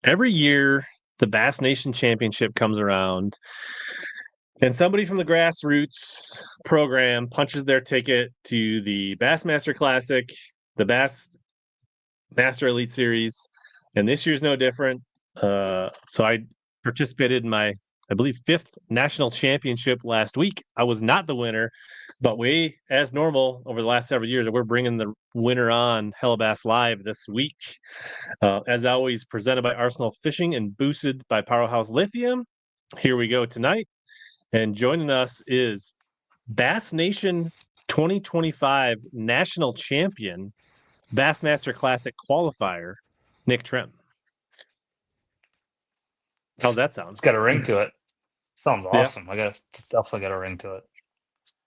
every year the Bass Nation Championship comes around and somebody from the grassroots program punches their ticket to the Bassmaster Classic, the Bassmaster Elite Series, and this year's no different. So I participated in my, I believe, fifth national championship last week. I was not the winner, but we, as normal over the last several years, we're bringing the winner on HellaBass Live this week. As always, presented by Arsenal Fishing and boosted by Powerhouse Lithium. Here we go tonight. And joining us is Bass Nation 2025 national champion, Bassmaster Classic qualifier, Nick Trim. How's that sound? It's got a ring to it. Sounds Yeah. awesome. I definitely got a ring to it.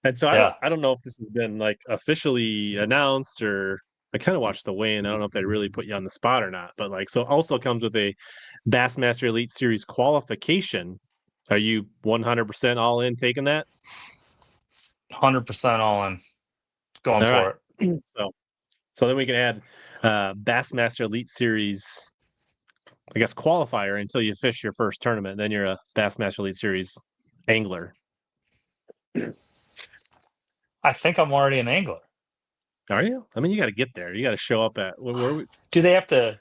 And so Yeah. I don't know if this has been like officially announced, or I kind of watched the weigh-in. I don't know if they really put you on the spot or not, but like, so also comes with a Bassmaster Elite Series qualification. Are you 100% all in taking that? 100% all in. Going All right. for it. So then we can add Bassmaster Elite Series, I guess, qualifier until you fish your first tournament. Then you're a Bassmaster Elite Series angler. I think I'm already an angler. Are you? I mean, you got to get there. You got to show up at where we, Do they have to?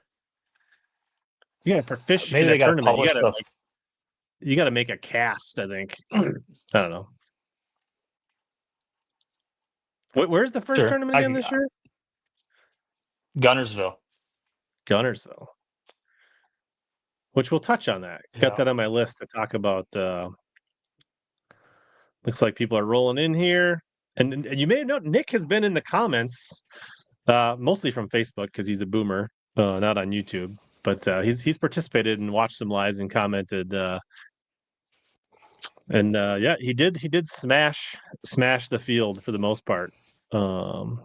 you got to fish Maybe in a they got to tournament. publish stuff. You got to make a cast, I think. I don't know. Where's the first Sure. tournament again this year? Gunnersville. Gunnersville. Which we'll touch on that. Got that on my list to talk about. Looks like people are rolling in here. And you may have noted Nick has been in the comments, mostly from Facebook because he's a boomer, not on YouTube. But he's participated and watched some lives and commented. Yeah, he did smash the field for the most part. The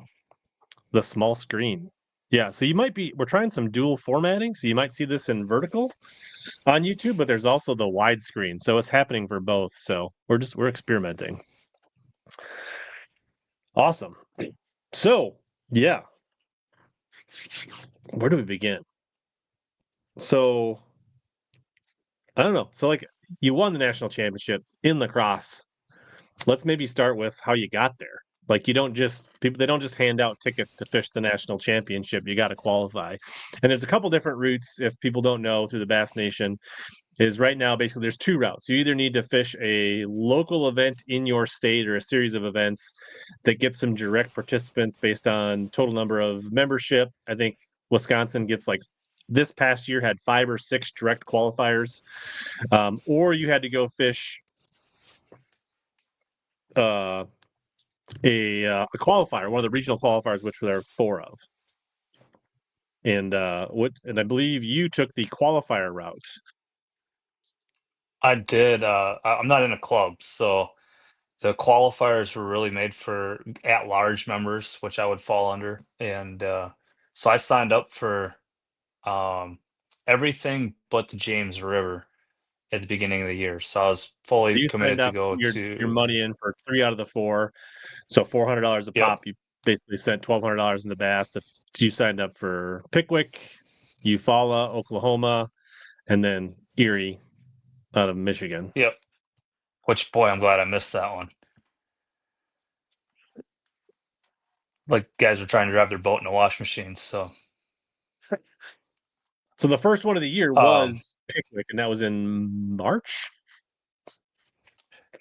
small screen. Yeah, so we're trying some dual formatting, so you might see this in vertical on YouTube, but there's also the widescreen. So it's happening for both. So we're experimenting. Awesome. So, yeah. Where do we begin? So, I don't know. So, like, you won the national championship in the Crosse. Let's maybe start with how you got there. Like, they don't just hand out tickets to fish the national championship. You got to qualify. And there's a couple different routes, if people don't know, through the Bass Nation. Is right now basically there's two routes. You either need to fish a local event in your state or a series of events that gets some direct participants based on total number of membership. I think Wisconsin gets, like, this past year had 5 or 6 direct qualifiers, or you had to go fish a qualifier, one of the regional qualifiers, which there are 4 of. And I believe you took the qualifier route. I did. I'm not in a club, so the qualifiers were really made for at-large members, which I would fall under. And so I signed up for um, everything but the James River at the beginning of the year. So I was fully You signed committed to up go your to. money in for 3 out of the 4, so $400 a Yep. pop. You basically sent $1,200 in the bass. You signed up for Pickwick, Eufaula, Oklahoma, and then Erie out of Michigan. Yep. Which, boy, I'm glad I missed that one. Like, guys were trying to drive their boat in a wash machine. So So the first one of the year was Pickwick, and that was in March.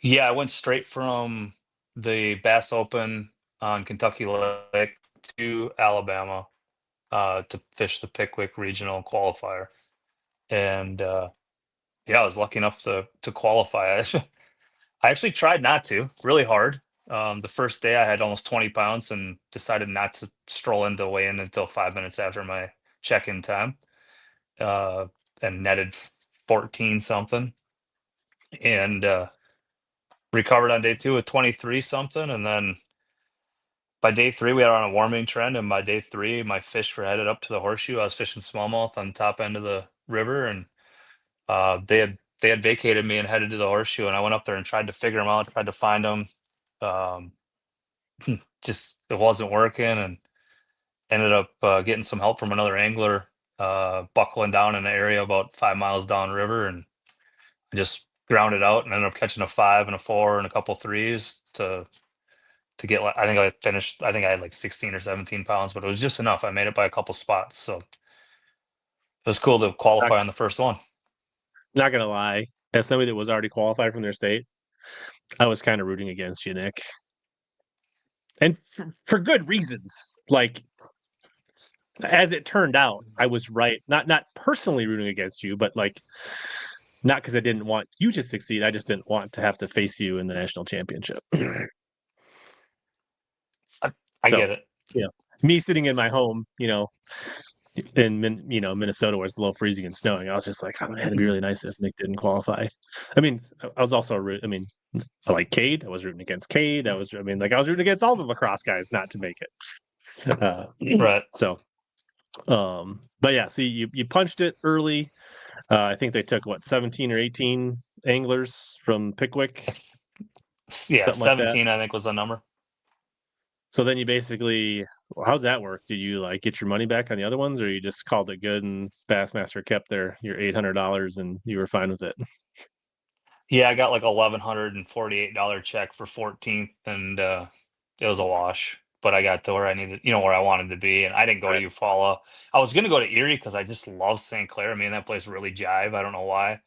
yeah, I went straight from the Bass Open on Kentucky Lake to Alabama to fish the Pickwick Regional Qualifier, and yeah, I was lucky enough to qualify. I actually tried not to, really hard. The first day I had almost 20 pounds and decided not to stroll into weigh-in until 5 minutes after my check-in time, uh, and netted 14 something, and recovered on day 2 with 23 something, and then by day 3 we had on a warming trend, and by day 3 my fish were headed up to the horseshoe. I was fishing smallmouth on the top end of the river, and they had vacated me and headed to the horseshoe, and I went up there and tried to figure them out, tried to find them. Um, just it wasn't working, and ended up getting some help from another angler buckling down in an area about 5 miles downriver, and I just ground it out and ended up catching a 5 and a 4 and a couple threes to get. I think I finished. I think I had like 16 or 17 pounds, but it was just enough. I made it by a couple spots, so it was cool to Not, qualify on the first one. not gonna lie, as somebody that was already qualified from their state, I was kind of rooting against you, Nick, and for good reasons. Like as it turned out, I was right. Not personally rooting against you, but like not because I didn't want you to succeed. I just didn't want to have to face you in the national championship. I So, get it. yeah, me sitting in my home, in Minnesota where it's below freezing and snowing, I was just like, oh man, it'd be really nice if Nick didn't qualify. I mean, I was also, I mean, I like Cade. I was rooting against Cade. I was rooting against all the lacrosse guys not to make it. Right. So, but yeah, see, you punched it early. I think they took what 17 or 18 anglers from Pickwick, Yeah, something like that. 17 I think was the number. So then you basically, how's that work? Did you like get your money back on the other ones, or you just called it good and Bassmaster kept your $800 and you were fine with it? Yeah, I got like $1,148 check for 14th, and it was a wash. But I got to where I needed, where I wanted to be, and I didn't go to Right. Eufaula. I was gonna go to Erie because I just love St. Clair. Me and that place really jive. I don't know why.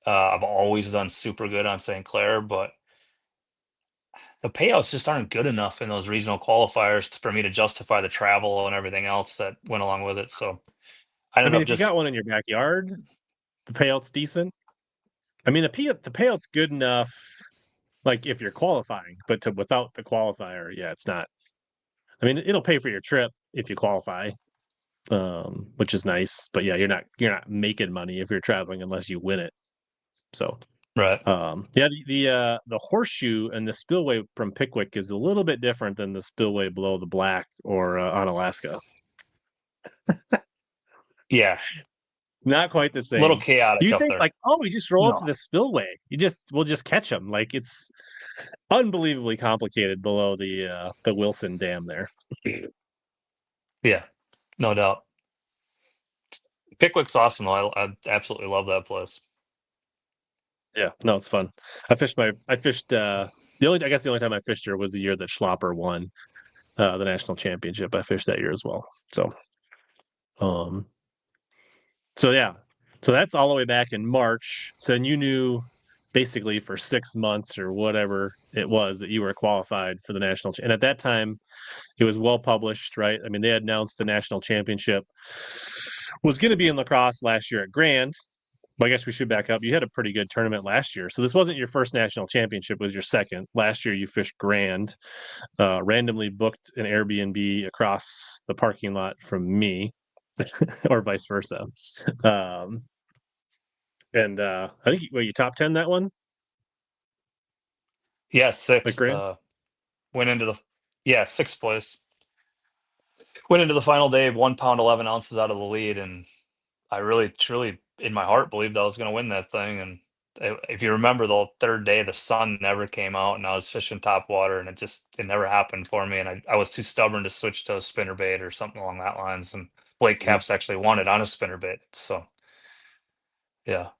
I've always done super good on St. Clair, but the payouts just aren't good enough in those regional qualifiers for me to justify the travel and everything else that went along with it. So I I ended mean, up if you got just, one in your backyard, the payout's decent. I mean, the payout's good enough, like if you're qualifying, but without the qualifier, yeah, it's not. I mean, it'll pay for your trip if you qualify, which is nice. But yeah, you're not making money if you're traveling unless you win it. So right. yeah, the horseshoe and the spillway from Pickwick is a little bit different than the spillway below the Black or on Alaska. Yeah, Not quite the a little same. chaotic You up think there. like, oh, we just roll up No. to the spillway. We'll just catch them. Like it's unbelievably complicated below the Wilson Dam there. Yeah, no doubt. Pickwick's awesome though. I absolutely love that place. Yeah, no, it's fun. I fished I guess the only time I fished here was the year that Schlopper won the national championship. I fished that year as well. Um so yeah. So that's all the way back in March. So then you knew basically for 6 months or whatever it was that you were qualified for the national and at that time it was well published, right? I mean, they had announced the national championship was going to be in lacrosse last year at Grand. But I guess we should back up. You had a pretty good tournament last year. So this wasn't your first national championship, it was your second. Last year you fished Grand, randomly booked an Airbnb across the parking lot from me, or vice versa. Um, and I think you top 10 that one Yeah, at sixth. Grand. Went into the yeah, sixth place. Went into the final day 1 pound 11 ounces out of the lead, and I really truly in my heart believed I was going to win that thing. And if you remember, the third day the sun never came out, and I was fishing top water, and it never happened for me. And I was too stubborn to switch to a spinner bait or something along that lines. And Blake Mhm. Caps actually won it on a spinner bait. So yeah,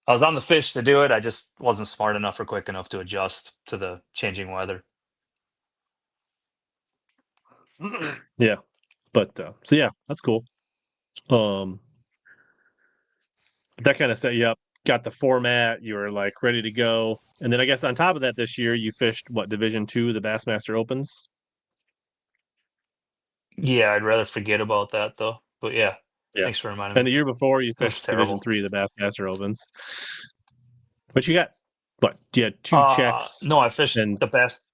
I was on the fish to do it. I just wasn't smart enough or quick enough to adjust to the changing weather. Yeah, but so yeah, that's cool. Um, that kind of set you up. Got the format. You were like ready to go. And then I guess on top of that, this year you fished what Division 2, the Bassmaster Opens. Yeah, I'd rather forget about that though. But yeah, Yeah. thanks for reminding And me. the year before you It was fished Division terrible. 3, the Bassmaster Opens. But you got what? You had two checks No, I fished and the best.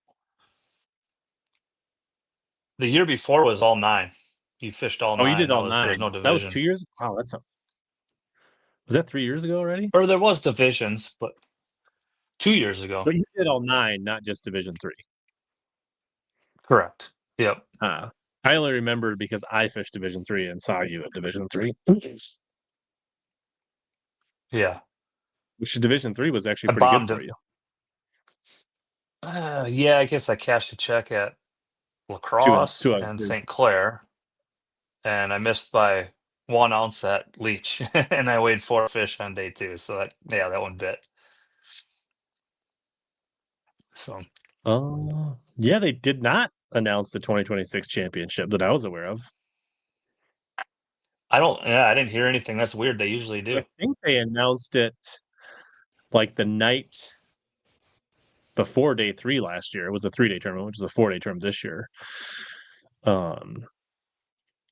The year before was all nine. You fished all oh, you nine. did That all was there was nine. no That was two division, years. Wow, was that 3 years ago already? or there was divisions, but 2 years ago. But you did all nine, not just Division 3. Correct. Yep. I only remembered because I fished Division 3 and saw you at Division 3, Yeah. which Division 3 was actually I pretty good bombed for it. you. Yeah, I guess I cashed a check at Two and Lacrosse two out of and three. St. Clair, and I missed by 1 ounce at leech, and I weighed 4 fish on day 2. So that one bit. So Yeah, they did not announce the 2026 championship that I was aware of. I didn't hear anything. That's weird. They usually I do. think they announced it like the night before day 3 last year. It was a 3-day tournament, which is a 4-day tournament this year. Um,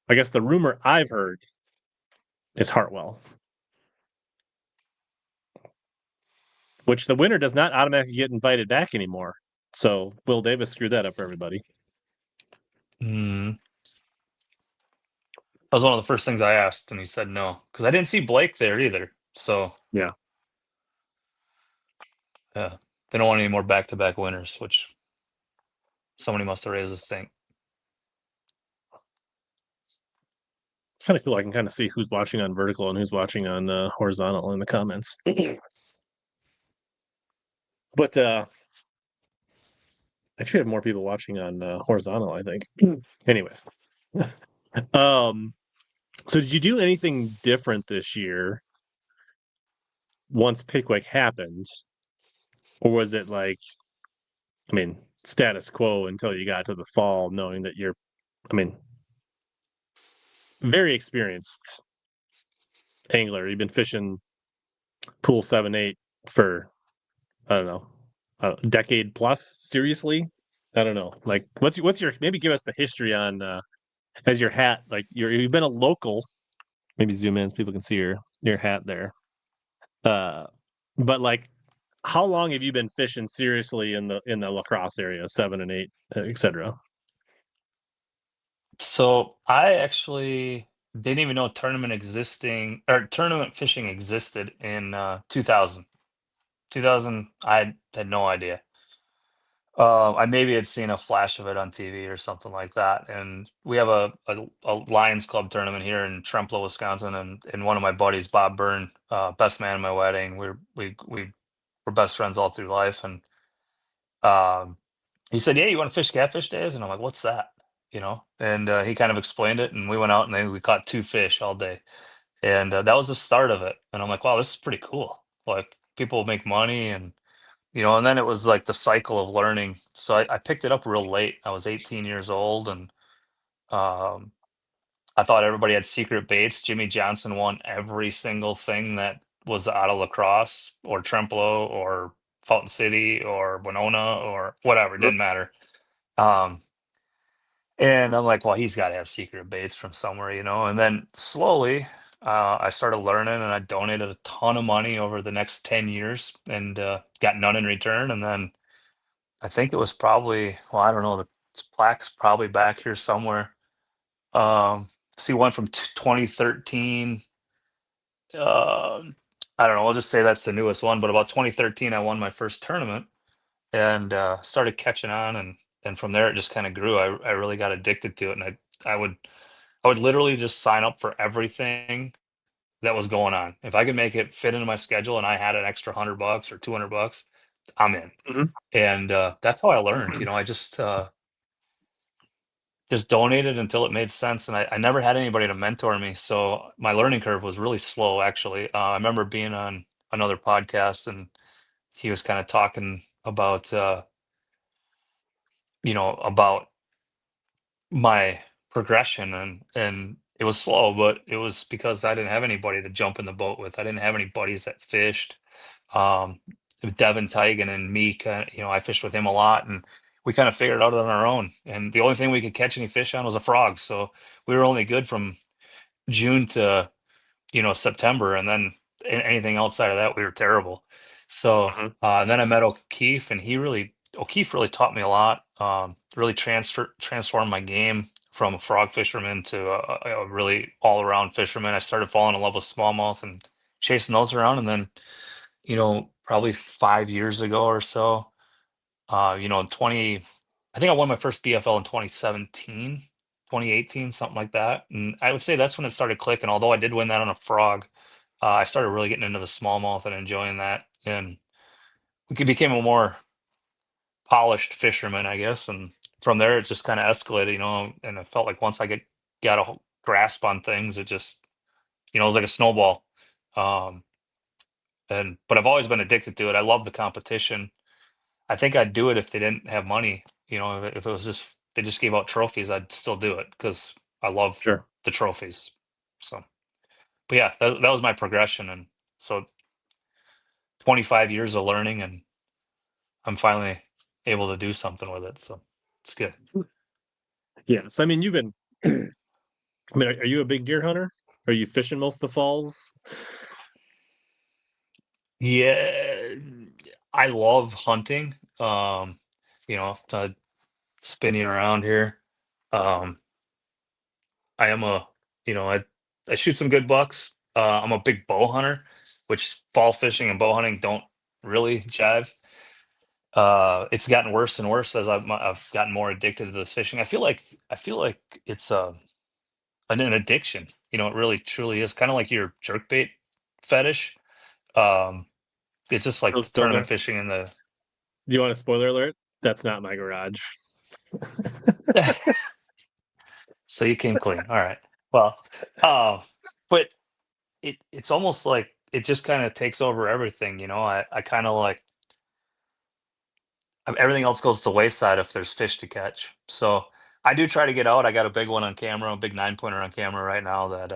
I guess the rumor I've heard is Hartwell, which the winner does not automatically get invited back anymore. So Will Davis screwed that up for everybody. Mm. That was one of the first things I asked, and he said no because I didn't see Blake there either. So Yeah. yeah, they don't want any more back-to-back winners, which somebody must have raised this thing. Kind of feel I can kind of see who's watching on vertical and who's watching on horizontal in the comments. But actually have more people watching on horizontal, I think. Anyways. um so did you do anything different this year once Pickwick happened? Or was it like, I mean, status quo until you got to the fall, knowing that you're, I mean, very experienced angler. You've been fishing pool 7-8 for, I don't know, a decade plus, seriously? I don't know. Like, what's your, maybe give us the history on as your hat, like you've been a local. Maybe zoom in so people can see your hat there. Uh, but like, how long have you been fishing seriously in the La Crosse area, 7 and 8, etc.? So I actually didn't even know tournament fishing existed in 2000. 2000, I had no idea. I maybe had seen a flash of it on TV or something like that. And we have a Lions Club tournament here in Trempealeau, Wisconsin, and one of my buddies, Bob Byrne, best man at my wedding. We were best friends all through life, and um, he said, "Yeah, you want to fish catfish days?" And I'm like, "What's that?" And he kind of explained it, and we went out and then we caught 2 fish all day, and that was the start of it. And I'm like, "Wow, this is pretty cool. Like people make money and then it was like the cycle of learning. So I picked it up real late. I was 18 years old, and um, I thought everybody had secret baits. Jimmy Johnson won every single thing that was out of Lacrosse or Trempealeau or Fountain City or Winona or whatever. It Mhm. didn't matter. Um, and I'm like, well, he's got to have secret baits from somewhere. And then slowly, I started learning, and I donated a ton of money over the next 10 years, and got none in return. And then I think it was probably, well, I don't know, the plaque's probably back here somewhere. So you went from 2013. I don't know. I'll just say that's the newest one. But about 2013, I won my first tournament and started catching on, and from there it just kind of grew. I really got addicted to it, and I would I would literally just sign up for everything that was going on. If I could make it fit into my schedule, and I had an extra $100 or $200, I'm in. Mhm. And that's how I learned. I just donated until it made sense, and I never had anybody to mentor me, so my learning curve was really slow, actually. I remember being on another podcast, and he was kind of talking about, about my progression, and it was slow, but it was because I didn't have anybody to jump in the boat with. I didn't have any buddies that fished. Um, Devin Tigan and me, I fished with him a lot, and we kind of figured it out on our own. And the only thing we could catch any fish on was a frog, so we were only good from June to September, and then anything outside of that, we were terrible. So Mhm. and then I met O'Keefe, and O'Keefe really taught me a lot. Really transformed my game from a frog fisherman to a really all around fisherman. I started falling in love with smallmouth and chasing those around, and then probably 5 years ago or so, 20, I think I won my first BFL in 2017, 2018, something like that. And I would say that's when it started clicking. Although I did win that on a frog, I started really getting into the smallmouth and enjoying that. And became a more polished fisherman, I guess. And from there, it just kind of escalated. And I felt like once I got a grasp on things, it just it was like a snowball. Um, but I've always been addicted to it. I love the competition. I think I'd do it if they didn't have money. If it was just they just gave out trophies, I'd still do it because I love Sure. the trophies. So, but yeah, that was my progression, and so 25 years of learning, and I'm finally able to do something with it. So it's good. Yes. I mean, you've been. I mean, are you a big deer hunter? Are you fishing most of the falls? Yeah, I love hunting. Spinning around here. Um, I am a, I shoot some good bucks. I'm a big bow hunter, which fall fishing and bow hunting don't really jive. It's gotten worse and worse as I've gotten more addicted to this fishing. I feel like it's an addiction. It really truly is kind of like your jerkbait fetish. Um, it's just Still, like still tournament there? fishing in the. Do you want a spoiler alert? That's not my garage. So you came clean. All right. Well, uh, but it's almost like it just kind of takes over everything. I kind of like everything else goes to wayside if there's fish to catch. So I do try to get out. I got a big one on camera, a big 9 pointer on camera right now that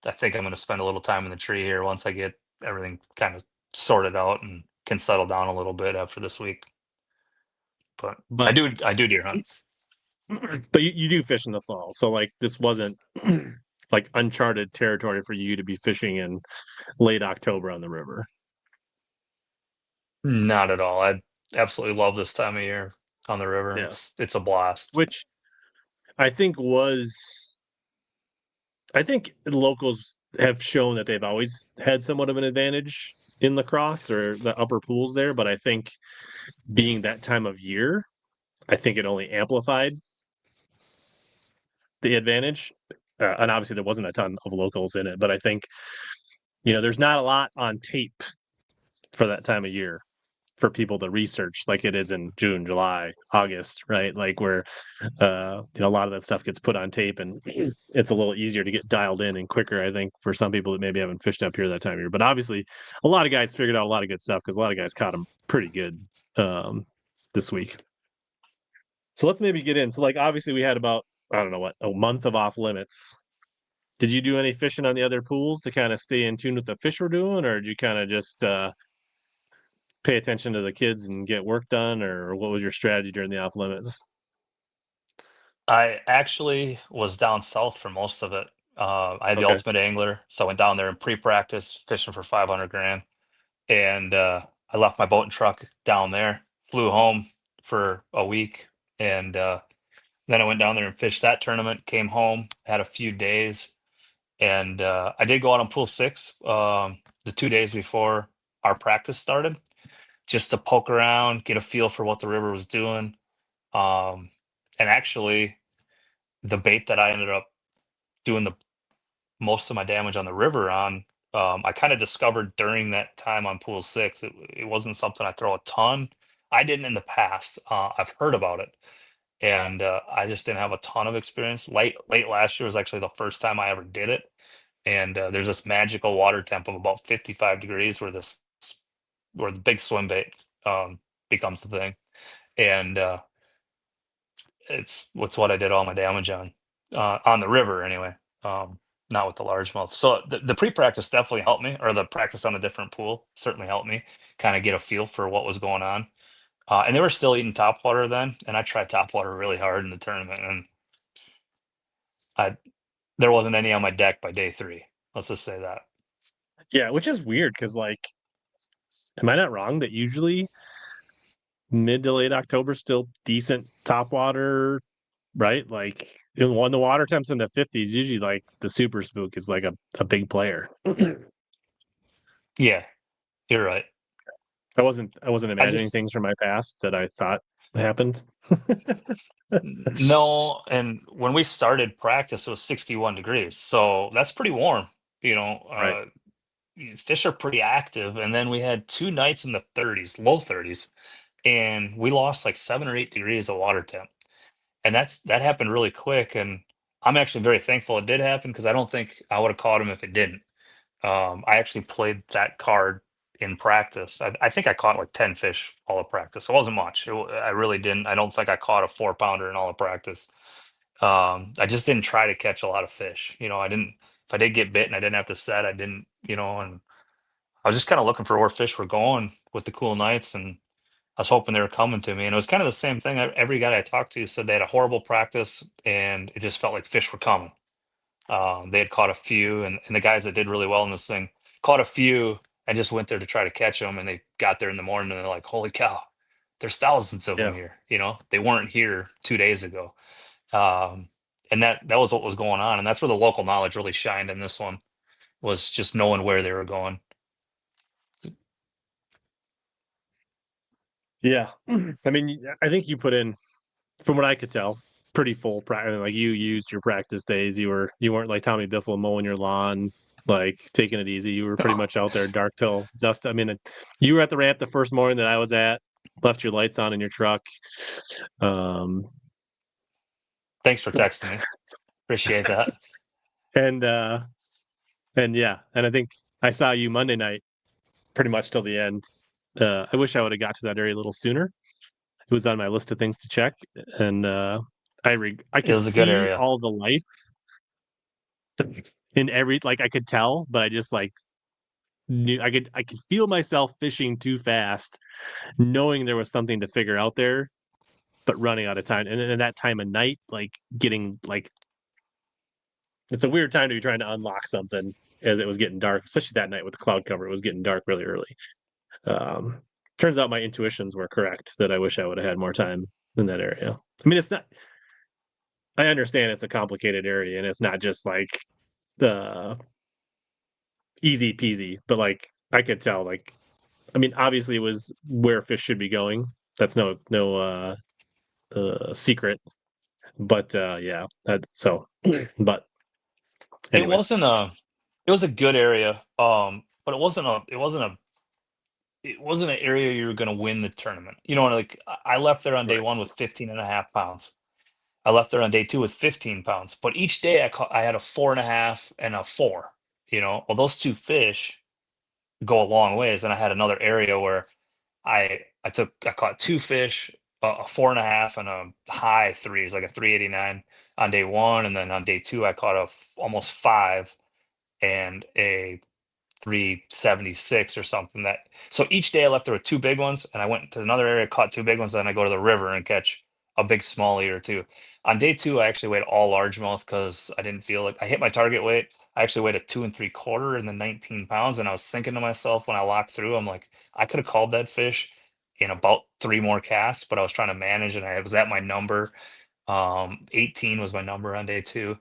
I think I'm going to spend a little time in the tree here once I get everything kind of sorted out and can settle down a little bit after this week. But I But do I do deer hunt. but you do fish in the fall, so like this wasn't like uncharted territory for you to be fishing in late October on the river. Not at all. I absolutely love this time of year on the river. Yeah, It's a blast. which I think was I think locals have shown that they've always had somewhat of an advantage in the cross or the upper pools there, but I think being that time of year, I think it only amplified the advantage. And obviously, there wasn't a ton of locals in it, but I think there's not a lot on tape for that time of year for people to research like it is in June, July, August, right? Like where a lot of that stuff gets put on tape and it's a little easier to get dialed in and quicker, I think, for some people that maybe haven't fished up here that time of year. But obviously a lot of guys figured out a lot of good stuff because a lot of guys caught them pretty good um this week. So let's maybe get in. So like obviously we had about I don't know what, a month of off limits. Did you do any fishing on the other pools to kind of stay in tune with the fish we're doing, or did you kind of just pay attention to the kids and get work done, or what was your strategy during the off limits? I actually was down south for most of it. I had the Okay. ultimate angler, so I went down there in pre-practice fishing for 500 grand, and I left my boat and truck down there, flew home for a week, and then I went down there and fished that tournament. Came home, had a few days, and I did go out on pool six the 2 days before our practice started, just to poke around, get a feel for what the river was doing. Um, and actually, the bait that I ended up doing the most of my damage on the river on, I kind of discovered during that time on pool six. It wasn't something I throw a ton. I didn't in the past. I've heard about it, and I just didn't have a ton of experience. Late last year was actually the first time I ever did it, and there's this magical water temp of about 55 degrees where the big swim bait becomes the thing, and it's what I did all my damage on the river anyway. Not with the largemouth. So the pre-practice definitely helped me, or the practice on a different pool certainly helped me kind of get a feel for what was going on. And they were still eating topwater then, and I tried topwater really hard in the tournament, and I there wasn't any on my deck by day three. Let's just say that. Yeah, which is weird because like, am I not wrong that usually mid to late October still decent top water, right? Like when the water temps in the 50s, usually like the super spook is like a big player. Yeah, you're right. I wasn't I imagining just things from my past that I thought happened. No, and when we started practice, it was 61 degrees, so that's pretty warm. You know, Right. uh, Fish are pretty active, and then we had 2 nights in the 30s, low 30s, and we lost like 7 or 8 degrees of water temp, and that happened really quick. And I'm actually very thankful it did happen because I don't think I would have caught him if it didn't. I actually played that card in practice. I think I caught like 10 fish all of practice. It wasn't much. I really didn't. I don't think I caught a 4 pounder in all of practice. I just didn't try to catch a lot of fish. I didn't. If I did get bit and I didn't have to set, I didn't. And I was just kind of looking for where fish were going with the cool nights, and I was hoping they were coming to me. And it was kind of the same thing. Every guy I talked to said they had a horrible practice, and it just felt like fish were coming. They had caught a few, and the guys that did really well in this thing caught a few and just went there to try to catch them. And they got there in the morning and they're like, "Holy cow, there's thousands of them Yeah. here." They weren't here 2 days ago. Um, and that was what was going on, and that's where the local knowledge really shined in this one, was just knowing where they were going. Yeah. I mean, I think you put in, from what I could tell, pretty full practice. Like you used your practice days. You weren't like Tommy Biffle mowing your lawn, like taking it easy. You were pretty much out there dark till dusk. I mean, you were at the ramp the first morning that I was at. Left your lights on in your truck. Um, Thanks for texting me. Appreciate that. and yeah, and I think I saw you Monday night, pretty much till the end. I wish I would have got to that area a little sooner. It was on my list of things to check, and I It could was a good see area. all the life in every, like I could tell, but I just like knew I could feel myself fishing too fast, knowing there was something to figure out there, but running out of time. And then at that time of night, like getting like it's a weird time to be trying to unlock something as it was getting dark, especially that night with the cloud cover. It was getting dark really early. Um, Turns out my intuitions were correct that I wish I would have had more time in that area. I mean, it's not. I understand it's a complicated area and it's not just like the easy peasy, but like I could tell, like I mean, obviously it was where fish should be going. That's no secret. But yeah, but It anyways, wasn't a. It was a good area, but it wasn't an area you were going to win the tournament. Like I left there on day right. one with 15 and a half pounds. I left there on day two with 15 pounds. But each day I had a 4.5 and a 4. Well, those two fish go a long ways. And I had another area where I caught two fish, a 4.5 and a high threes, like a 389 on day one, and then on day two I caught almost 5 and a 376 or something. So each day I left there with two big ones, and I went to another area, caught two big ones, then I go to the river and catch a big smallie or two. On day two, I actually weighed all largemouth because I didn't feel like I hit my target weight. I actually weighed a 2 3/4 and then 19 pounds, and I was thinking to myself when I locked through, I'm like, I could have called that fish in about 3 more casts, but I was trying to manage, and I was at my number. 18 was my number on day two,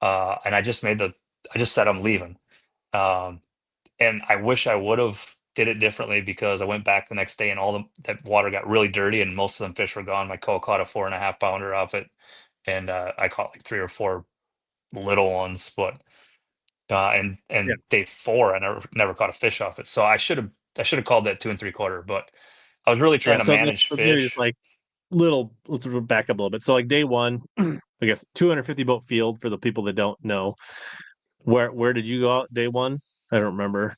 and I just said I'm leaving. Um, and I wish I would've did it differently because I went back the next day and that water got really dirty and most of them fish were gone. My co caught a 4.5 pounder off it, and I caught like 3 or 4 little ones, but Yeah. and day four I never caught a fish off it. So I should have called that 2 3/4, but I was really Yeah. trying to So manage let's maybe just fish. like let's back up a little bit. So like day one, I guess 250 boat field for the people that don't know. Where did you go out day one? I don't remember.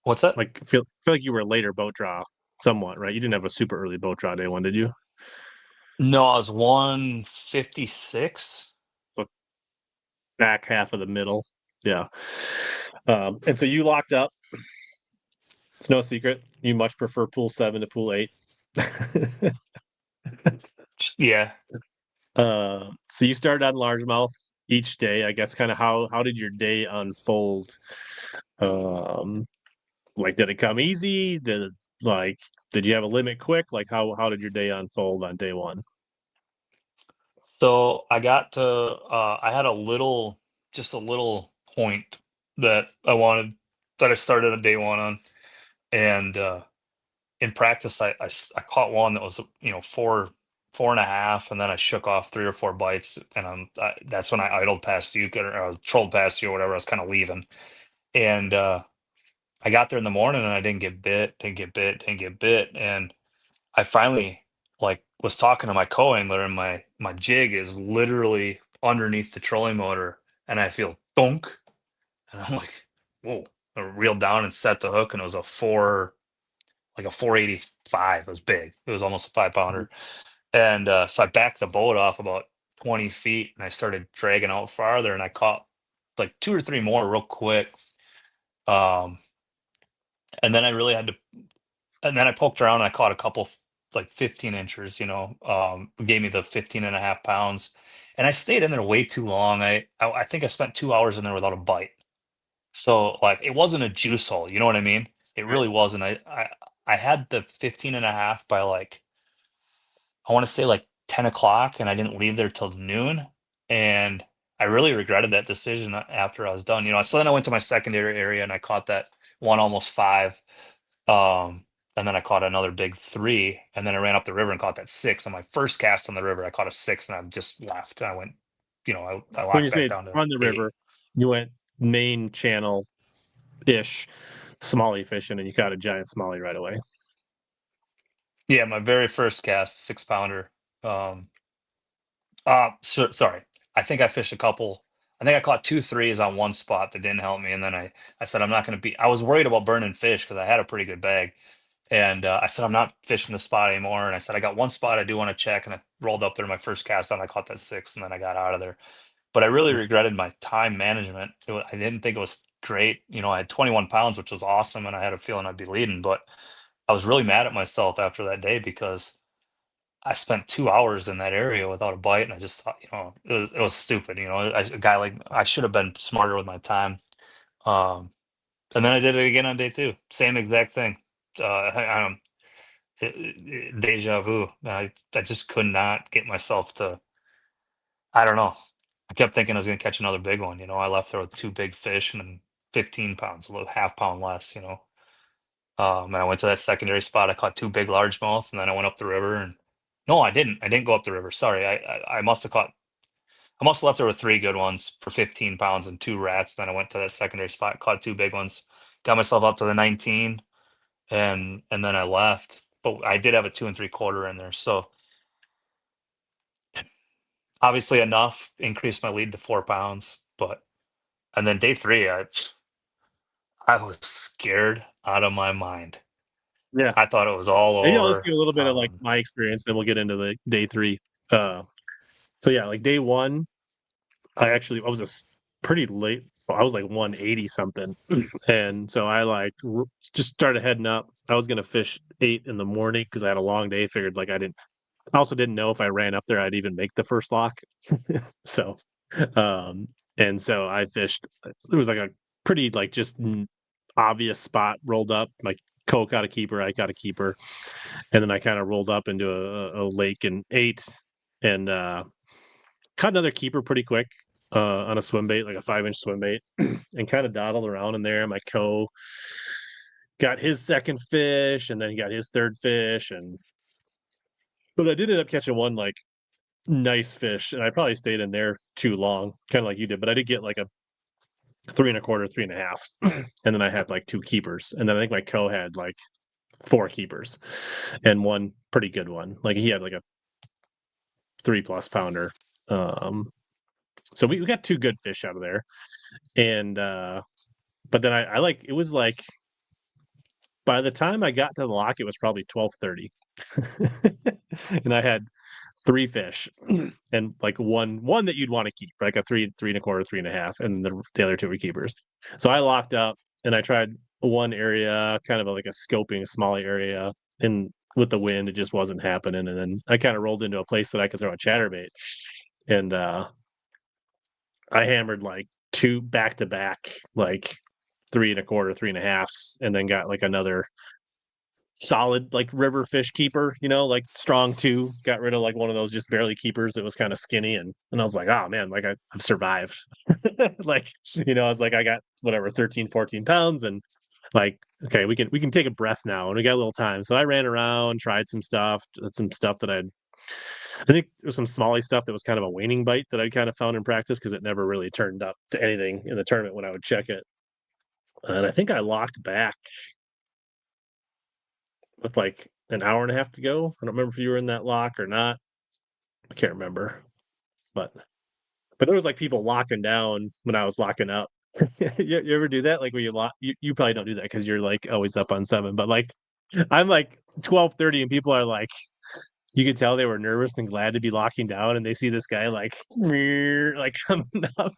What's that? Like feel like you were a later boat draw somewhat, right? You didn't have a super early boat draw day one, did you? No, I was 156. So back half of the middle. Yeah. And so you locked up. It's no secret. You much prefer pool 7 to pool 8. Yeah. So you started on largemouth each day. I guess kind of how did your day unfold? Um, like did it come easy? Like did you have a limit quick? Like how did your day unfold on day one? So I had just a little point that that I started on day one on. And in practice, I caught one that was, 4.5, and then I shook off 3 or 4 bites. And that's when I idled past you, or I trolled past you or whatever. I was kind of leaving. And I got there in the morning and I didn't get bit, didn't get bit, didn't get bit. And I finally like was talking to my co-angler, and my jig is literally underneath the trolling motor, and I feel thunk, and I'm like, whoa. I reeled down and set the hook, and it was like a 485. It was big. It was almost a 5 pounder. And so I backed the boat off about 20 feet, and I started dragging out farther, and I caught like two or three more real quick. Um, and then I really had to, and then I poked around and I caught a couple like 15 inches, gave me the 15 and a half pounds. And I stayed in there way too long. I think I spent 2 hours in there without a bite. So like it wasn't a juice hole, you know what I mean? It Right. really wasn't. I had the 15 and a half by like, I want to say like 10 o'clock, and I didn't leave there till noon. And I really regretted that decision after I was done. So then I went to my secondary area and I caught that one almost five. Um, and then I caught another big three, and then I ran up the river and caught that six. On my first cast on the river, I caught a six, and I just left. And I went, I When you locked back say down to on the eight. river, you went main channel ish, smallie fishing, and you caught a giant smallie right away. Yeah, my very first cast, 6 pounder. Um, sorry. I think I fished a couple. I think I caught two threes on one spot that didn't help me, and then I said I'm not going to be. I was worried about burning fish because I had a pretty good bag, and I said I'm not fishing the spot anymore. And I said I got one spot I do want to check, and I rolled up there my first cast on. I caught that six, and then I got out of there. But I really regretted my time management. I didn't think it was great. I had 21 pounds, which was awesome, and I had a feeling I'd be leading. But I was really mad at myself after that day because I spent 2 hours in that area without a bite, and I just thought, it was stupid. A guy like I should have been smarter with my time. Um, and then I did it again on day two, same exact thing. Deja vu. I just could not get myself to. I don't know. I kept thinking I was going to catch another big one. I left there with two big fish and 15 pounds, a little half pound less. And I went to that secondary spot. I caught two big largemouth, and then I went up the river. And no, I didn't. I didn't go up the river. Sorry, I must have caught. I must have left there with three good ones for 15 pounds and two rats. Then I went to that secondary spot, caught two big ones, got myself up to the 19, and then I left. But I did have a 2 3/4 in there, so obviously enough increased my lead to 4 pounds. But and then day three, I was scared out of my mind. Yeah. I thought it was all Maybe I'll just over. give a little bit of like my experience, then we'll get into the day three. Uh, so yeah, like day one, I was pretty late. I was like 180 something, and so I just started heading up. I was gonna fish 8 in the morning because I had a long day. Figured like I also didn't know if I ran up there I'd even make the first lock. So, um, and so I fished. There was like a pretty like just obvious spot rolled up. Like Cole got a keeper, I got a keeper, and then I kind of rolled up into a lake and ate and caught another keeper pretty quick on a swim bait, like a 5-inch swim bait, and kind of dawdled around in there. My co got his second fish, and then he got his third fish, and but I did end up catching one like nice fish, and I probably stayed in there too long, kind of like you did. But I did get like a 3 1/4, 3.5, and then I had like two keepers, and then I think my co had like four keepers, and one pretty good one. Like he had like a 3+ pounder. Um, so we got two good fish out of there, and but then I like it was like by the time I got to the lock, it was probably 12:30, and I had three fish, and like one that you'd want to keep, like a 3 1/4, 3.5, and the other two were keepers. So I locked up and I tried one area, kind of like a scoping, a small area, and with the wind, it just wasn't happening. And then I kind of rolled into a place that I could throw a chatterbait, and I hammered like two back to back, like 3 1/4, 3.5s, and then got like another solid like river fish keeper, like strong two. Got rid of like one of those just barely keepers that was kind of skinny, and I was like, oh man, like I've survived. Like, I was like, I got whatever 13, 14 pounds, and like, okay, we can take a breath now, and we got a little time. So I ran around, tried some stuff, that I think there was some smallie stuff that was kind of a waning bite that I kind of found in practice because it never really turned up to anything in the tournament when I would check it. And I think I locked back with like an hour and a half to go. I don't remember if you were in that lock or not. I can't remember, but But there was like people locking down when I was locking up. You ever do that? Like when you lock, you probably don't do that because you're like always up on 7. But like I'm like 12:30 and people are like, you could tell they were nervous and glad to be locking down, and they see this guy like, like coming up.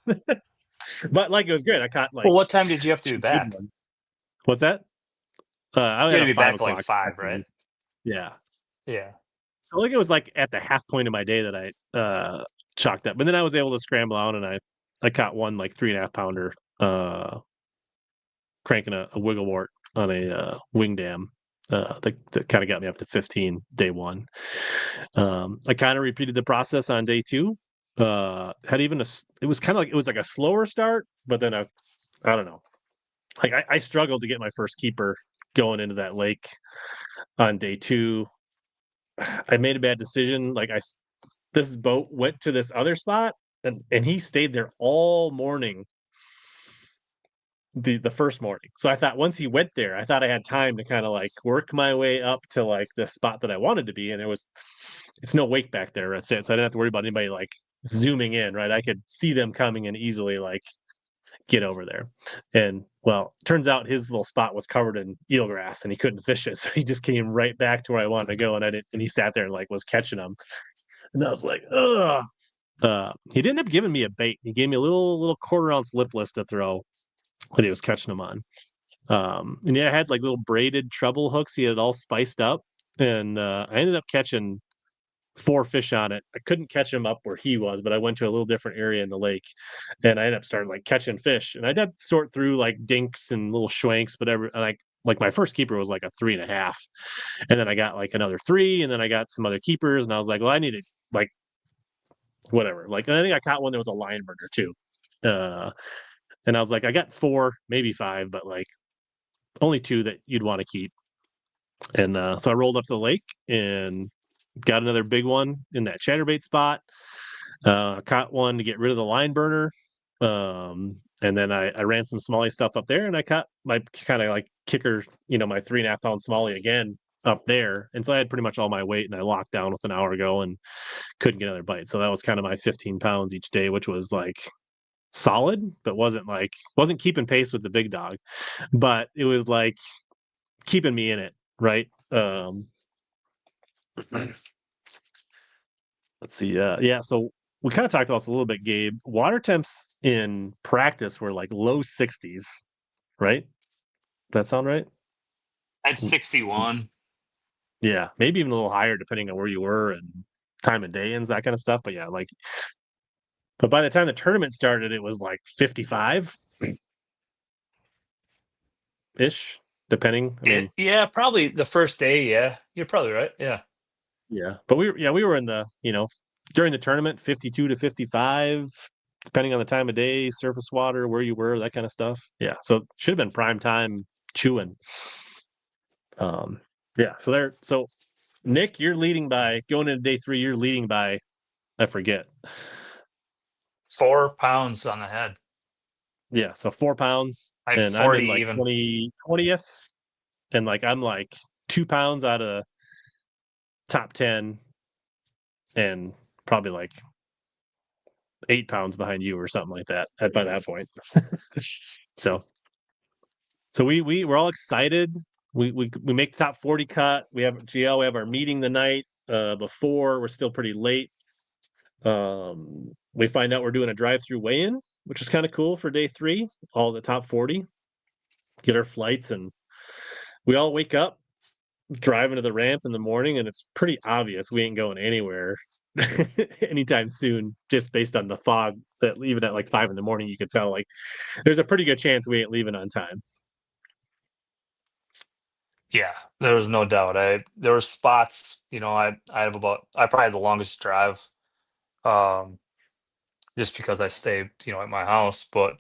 But like it was great. I caught Well, like what time did you have to be 2 good back? ones. What's that? I You had had a to be five back like o'clock. 5, right? Yeah. Yeah. So like it was like at the half point of my day that I chalked up. But then I was able to scramble out and I caught one like 3.5 pounder cranking a wiggle wart on a wing dam. That kind of got me up to 15 day one. I kind of repeated the process on day two. Had even it was kind of like it was like a slower start, but then I don't know. Like I struggled to get my first keeper going into that lake on day two. I made a bad decision. This boat went to this other spot and he stayed there all morning the first morning. So I thought once he went there, I thought I had time to kind of like work my way up to like the spot that I wanted to be. And it's no wake back there. That's it. So I didn't have to worry about anybody like zooming in, right? I could see them coming and easily like get over there. And well, turns out his little spot was covered in eelgrass and he couldn't fish it. So he just came right back to where I wanted to go. And he sat there and like was catching them. And I was like, ugh. He didn't end up giving me a bait. He gave me a little quarter-ounce lipless to throw when he was catching them on. And yeah, I had like little braided treble hooks. He had it all spiced up, and I ended up catching 4 fish on it. I couldn't catch him up where he was, but I went to a little different area in the lake, and I ended up starting like catching fish. And I did sort through like dinks and little schwanks, whatever. Like my first keeper was like a 3.5, and then I got like another 3, and then I got some other keepers, and I was like, well, I needed like whatever. Like, and I think I caught one that was a lion burger too. Uh, and I was like, I got 4, maybe 5, but like only 2 that you'd want to keep. And so I rolled up to the lake and got another big one in that chatterbait spot. Caught one to get rid of the line burner. And then I ran some smallie stuff up there and I caught my kind of like kicker, my 3.5 pound smallie again up there. And so I had pretty much all my weight and I locked down with an hour ago and couldn't get another bite. So that was kind of my 15 pounds each day, which was like solid, but wasn't keeping pace with the big dog, but it was like keeping me in it, right? Let's see. Yeah, so we kind of talked about this a little bit, Gabe. Water temps in practice were like low 60s, right? That sound right? I had 61. Yeah, maybe even a little higher depending on where you were and time of day and that kind of stuff. But yeah, but by the time the tournament started, it was like 55 ish, depending. I mean, Yeah, probably the first day. Yeah, you're probably right. Yeah. yeah, but we were in the during the tournament 52 to 55, depending on the time of day, surface water, where you were, that kind of stuff. Yeah, so it should have been prime time chewing. Um, yeah, so Nick, you're leading by going into day 3. You're leading by I forget. 4 pounds on the head. Yeah, so 4 pounds, I had and I'm 40 in like even. 20th, and like I'm like 2 pounds out of top 10, and probably like 8 pounds behind you or something like that by that point. so we're all excited. We make the top 40 cut. We have GL. We have our meeting the night before. We're still pretty late. We find out we're doing a drive-through weigh-in, which is kind of cool for day 3. All the top 40 get our flights, and we all wake up driving to the ramp in the morning, and it's pretty obvious we ain't going anywhere anytime soon, just based on the fog that even at like 5 in the morning, you could tell like there's a pretty good chance we ain't leaving on time. Yeah, there was no doubt. There were spots. I probably had the longest drive. Um, just because I stayed, at my house, but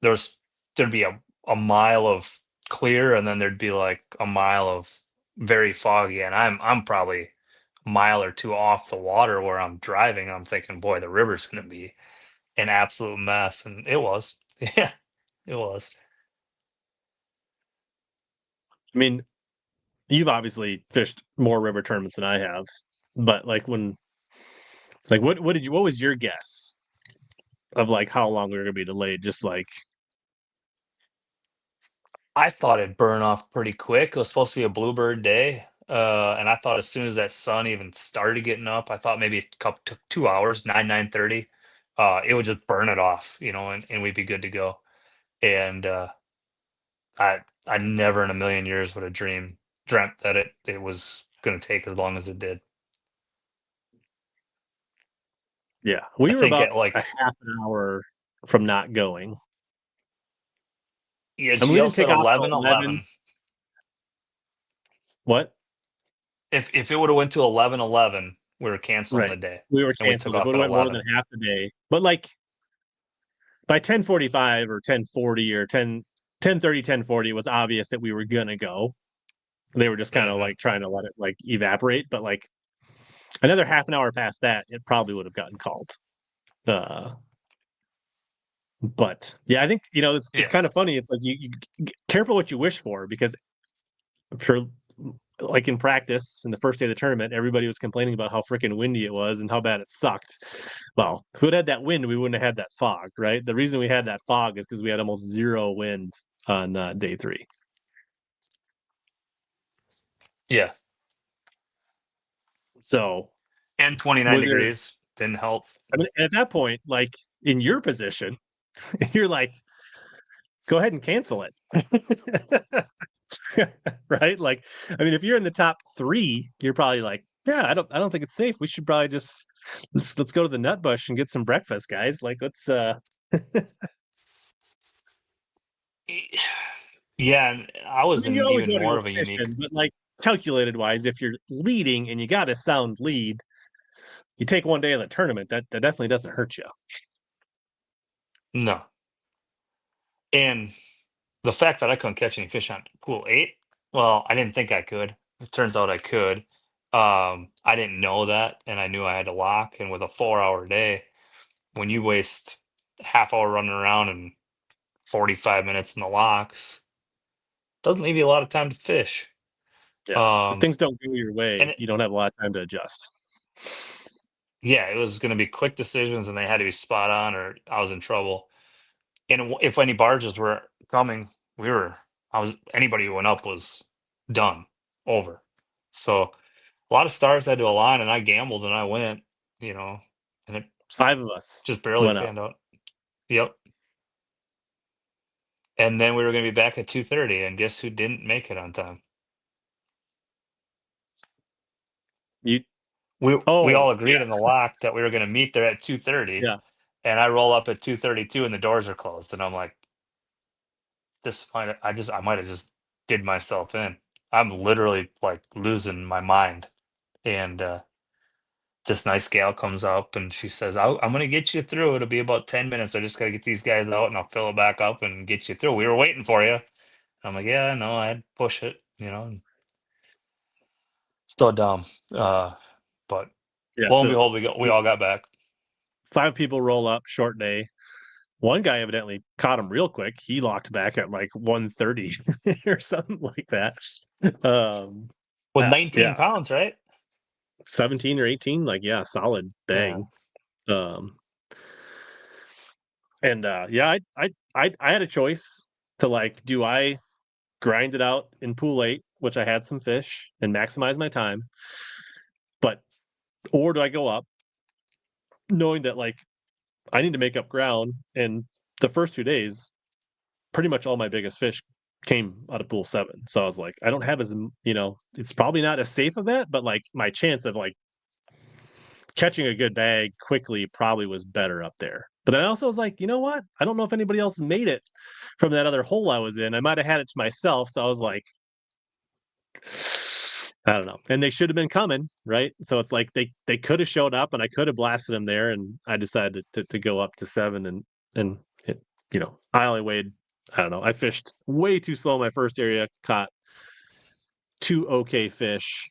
there's there'd be a mile of clear and then there'd be like a mile of very foggy and I'm probably a mile or 2 off the water where I'm driving. I'm thinking, boy, the river's gonna be an absolute mess. And it was. Yeah, it was. I mean, you've obviously fished more river tournaments than I have, but like what was your guess? of like how long we were gonna be delayed. Just like I thought it'd burn off pretty quick. It was supposed to be a bluebird day, and I thought as soon as that sun even started getting up, I thought maybe a couple took 2 hours, 9:30, it would just burn it off, and we'd be good to go. And I never in a million years would have dreamt that it was going to take as long as it did. yeah, I we were think about at a like half an hour from not going. yeah, And we GL didn't said take off till 11. 11:11. What? If it would have went to 11:11, we were canceling the Right. day, We were and we took canceled. If it off would at have went more than 11. half the day. But like by 10:45 or 10:40 or 10:30, 10:40, it was obvious that we were gonna go. They were just kind of Mhm. like trying to let it like evaporate. But like another half an hour past that, it probably would have gotten called. Uh but yeah, I think it's Yeah. kind of funny. It's like careful what you wish for because I'm sure like in practice in the first day of the tournament, everybody was complaining about how freaking windy it was and how bad it sucked. Well, if we'd had that wind, we wouldn't have had that fog, right? The reason we had that fog is because we had almost zero wind on day 3. Yeah. So And 29 was there? degrees didn't help. I mean, at that point, like in your position, you're like, go ahead and cancel it. Right? Like, I mean, if you're in the top 3, you're probably like, yeah, I don't think it's safe. We should probably just let's go to the nut bush and get some breakfast, guys. Like, let's Yeah, and I I was mean, you in always even want to more go of a unique. fishing, but like calculated wise, if you're leading and you got a sound lead, you take one day of the tournament, that definitely doesn't hurt you. No. And the fact that I couldn't catch any fish on pool 8, well, I didn't think I could. It turns out I could. I didn't know that, and I knew I had to lock. And with a 4-hour day, when you waste half hour running around and 45 minutes in the locks, doesn't leave you a lot of time to fish. Yeah. If Um, things don't go your and way, you don't have a lot of time to adjust. yeah, it was going to be quick decisions, and they had to be spot on, or I was in trouble. And if any barges were coming, we were. I was anybody who went up was done, over. So a lot of stars had to align, and I gambled and I went, you know, and it 5 of us just barely went up. panned out. Yep. And then we were going to be back at 2:30, and guess who didn't make it on time? You We Oh, all yeah, agreed in the lock that we were going to meet there at 2:30, yeah. and I roll up at 2:32, and the doors are closed, and I'm like, this might I might have just did myself in. I'm literally like losing my mind. And this nice gal comes up and she says, I'm going to get you through. It'll be about 10 minutes. I just got to get these guys out and I'll fill it back up and get you through. We were waiting for you. I'm like, yeah, no, I'd push it, and so dumb. Uh, but Yeah, lo and so behold, we all got back. 5 people roll up, short day. One guy evidently caught him real quick. He locked back at like 1:30 or something like that. Um, With 19 yeah, pounds, right? 17 or 18, like, yeah, solid Yeah. bang. Um, and, yeah, I had a choice to, like, do I grind it out in pool 8, which I had some fish, and maximize my time, but or do I go up knowing that, like, I need to make up ground, and the first 2 days, pretty much all my biggest fish came out of pool 7. So I was like, I don't have it's probably not as safe a bet, but like my chance of like catching a good bag quickly probably was better up there. But then I also was like, you know what? I don't know if anybody else made it from that other hole I was in. I might have had it to myself. So I was like, I don't know. And they should have been coming, right? So it's like they could have showed up and I could have blasted them there. And I decided to go up to 7 and it, I only weighed, I don't know. I fished way too slow my first area, caught 2 okay fish,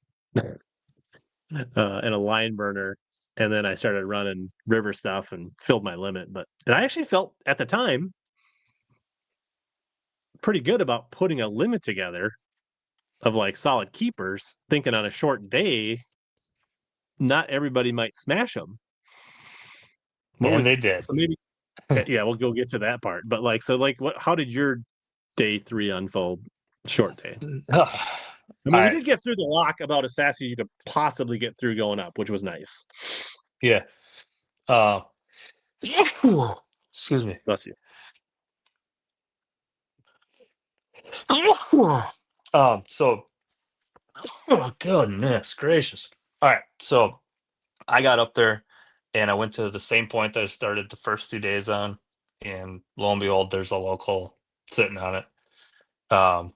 and a line burner. And then I started running river stuff and filled my limit. And I actually felt at the time pretty good about putting a limit together of like solid keepers, thinking on a short day, not everybody might smash them. What And was they did. so maybe Yeah, we'll go get to that part. But like, so like, how did your day 3 unfold? Short day. I mean, we I did get through the lock about as fast as you could possibly get through going up, which was nice. yeah. Uh, excuse me. Bless you. So oh goodness gracious. All right, so I got up there and I went to the same point that I started the first 2 days on, and lo and behold, there's a local sitting on it.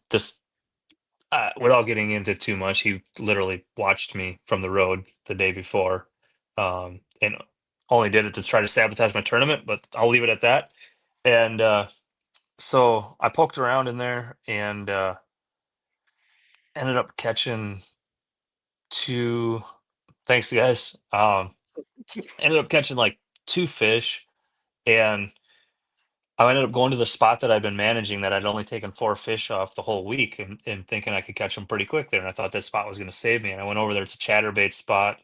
This without getting into too much, he literally watched me from the road the day before, and only did it to try to sabotage my tournament. But I'll leave it at that. And so I poked around in there and ended up catching two. Thanks, guys. Ended up catching like two fish, and I ended up going to the spot that I'd been managing that I'd only taken 4 fish off the whole week, and thinking I could catch them pretty quick there. And I thought that spot was going to save me. And I went over there. It's a chatterbait spot,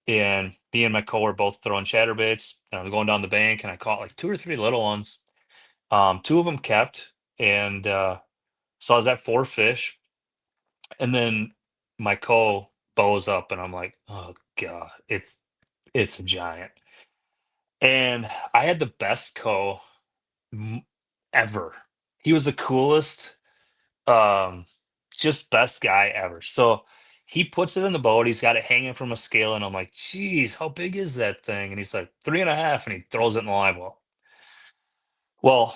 and me and my co were both throwing chatterbaits. And I was going down the bank, and I caught like two or three little ones. Two of them kept, and so I was at 4 fish, and then my co bows up, and I'm like, oh god, it's a giant. And I had the best co ever. He was the coolest, um, just best guy ever. So he puts it in the boat. He's got it hanging from a scale, and I'm like, "Geez, how big is that thing?" And he's like, 3.5, and he throws it in the live well. Well,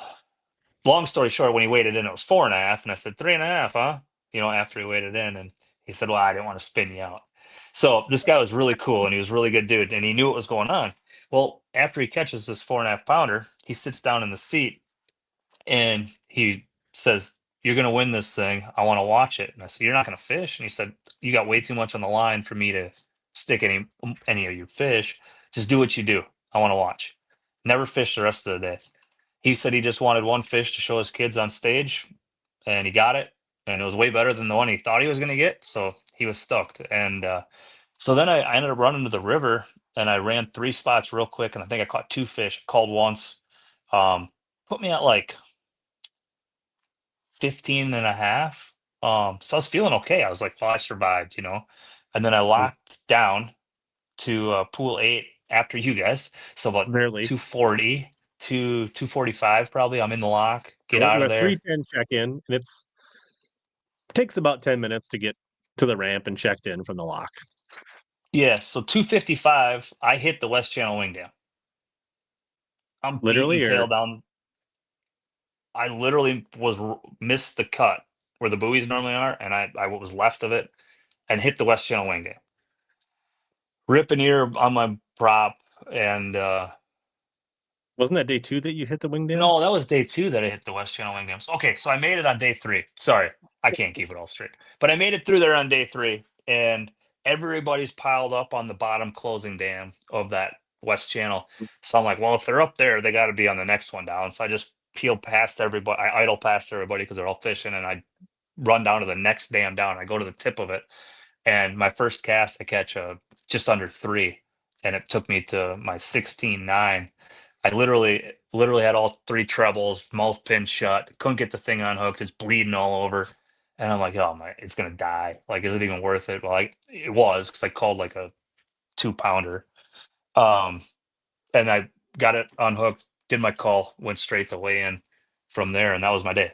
long story short, when he weighed it in, it was 4.5, and I said, 3.5, huh? After he weighed it in, and he said, "Well, I didn't want to spin you out." So this guy was really cool, and he was a really good dude, and he knew what was going on. Well, after he catches this 4.5 pounder, he sits down in the seat and he says, "You're going to win this thing. I want to watch it." And I said, "You're not going to fish." And he said, "You got way too much on the line for me to stick any of your fish. Just do what you do. I want to watch." Never fished the rest of the day. He said he just wanted one fish to show his kids on stage, and he got it. And it was way better than the one he thought he was going to get. So he was stoked. And so then I ended up running to the river, and I ran 3 spots real quick. And I think I caught 2 fish, called once. Um, Put me at like 15 and a half. So I was feeling okay. I was like, well, I survived. And then I locked down to pool 8 after you guys. So about Barely. 240 to 245 probably. I'm in the lock, get So out of a there. 3:10 check-in, and takes about 10 minutes to get to the ramp and checked in from the lock. Yeah, so 255, I hit the West Channel Wing Dam. I'm beating Literally, tail or down. I literally missed the cut where the buoys normally are, and I what was left of it, and hit the West Channel Wing Dam. Rip an ear on my prop, and wasn't that day 2 that you hit the wing dam? no, that was day 2 that I hit the West Channel Wing Dams. Okay, so I made it on day 3. Sorry, I can't keep it all straight. But I made it through there on day 3, and everybody's piled up on the bottom closing dam of that West Channel. So I'm like, well, if they're up there, they got to be on the next one down. So I just peeled past everybody. I idle past everybody because they're all fishing, and I run down to the next dam down. I go to the tip of it, and my first cast, I catch just under 3, and it took me to my 16.9. I literally had all 3 trebles, mouth pinned shut, couldn't get the thing unhooked, it's bleeding all over, and I'm like, "Oh my, it's gonna die. Like, is it even worth it?" Well, it was, because I called like a 2 pounder, um, and I got it unhooked, did my call, went straight to weigh in from there, and that was my day.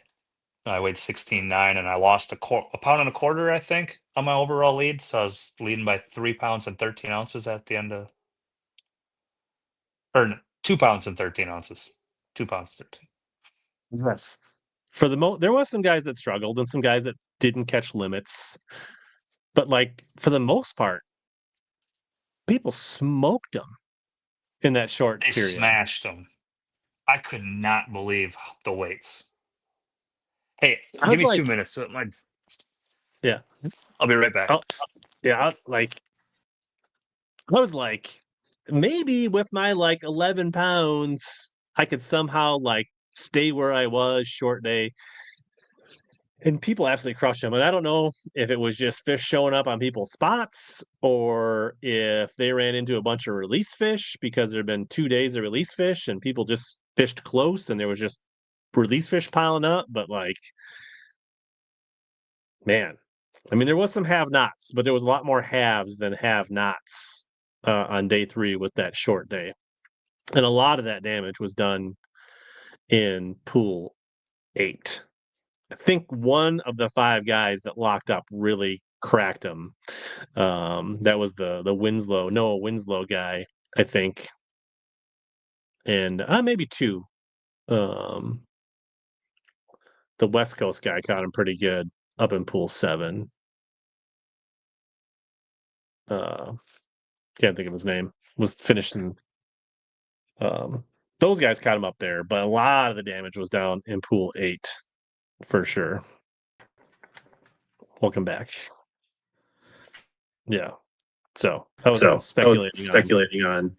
I weighed 16.9, and I lost a pound and a quarter, I think, on my overall lead. So I was leading by 3 pounds and 13 ounces at the end of, or 2 pounds and 13 ounces. 2 pounds 13. Yes. For there was some guys that struggled and some guys that didn't catch limits, but like for the most part, people smoked them in that short They period. smashed them. I could not believe the weights. Hey, I give was me two like, minutes. yeah, I'll be right back. oh, yeah, I was like, maybe with my like 11 pounds, I could somehow like stay where I was short day. And people absolutely crushed them. And I don't know if it was just fish showing up on people's spots or if they ran into a bunch of release fish because there had been 2 days of release fish and people just fished close, and there was just release fish piling up. But like, man, I mean, there was some have-nots, but there was a lot more haves than have-nots on day 3 with that short day, and a lot of that damage was done in pool 8. I think one of the 5 guys that locked up really cracked him. That was the Noah Winslow guy, I think, and maybe 2. Um, the West Coast guy caught him pretty good up in pool 7. Can't think of his name. Was finished in. Those guys caught him up there, but a lot of the damage was down in pool 8 for sure. Welcome back. Yeah. So I was speculating on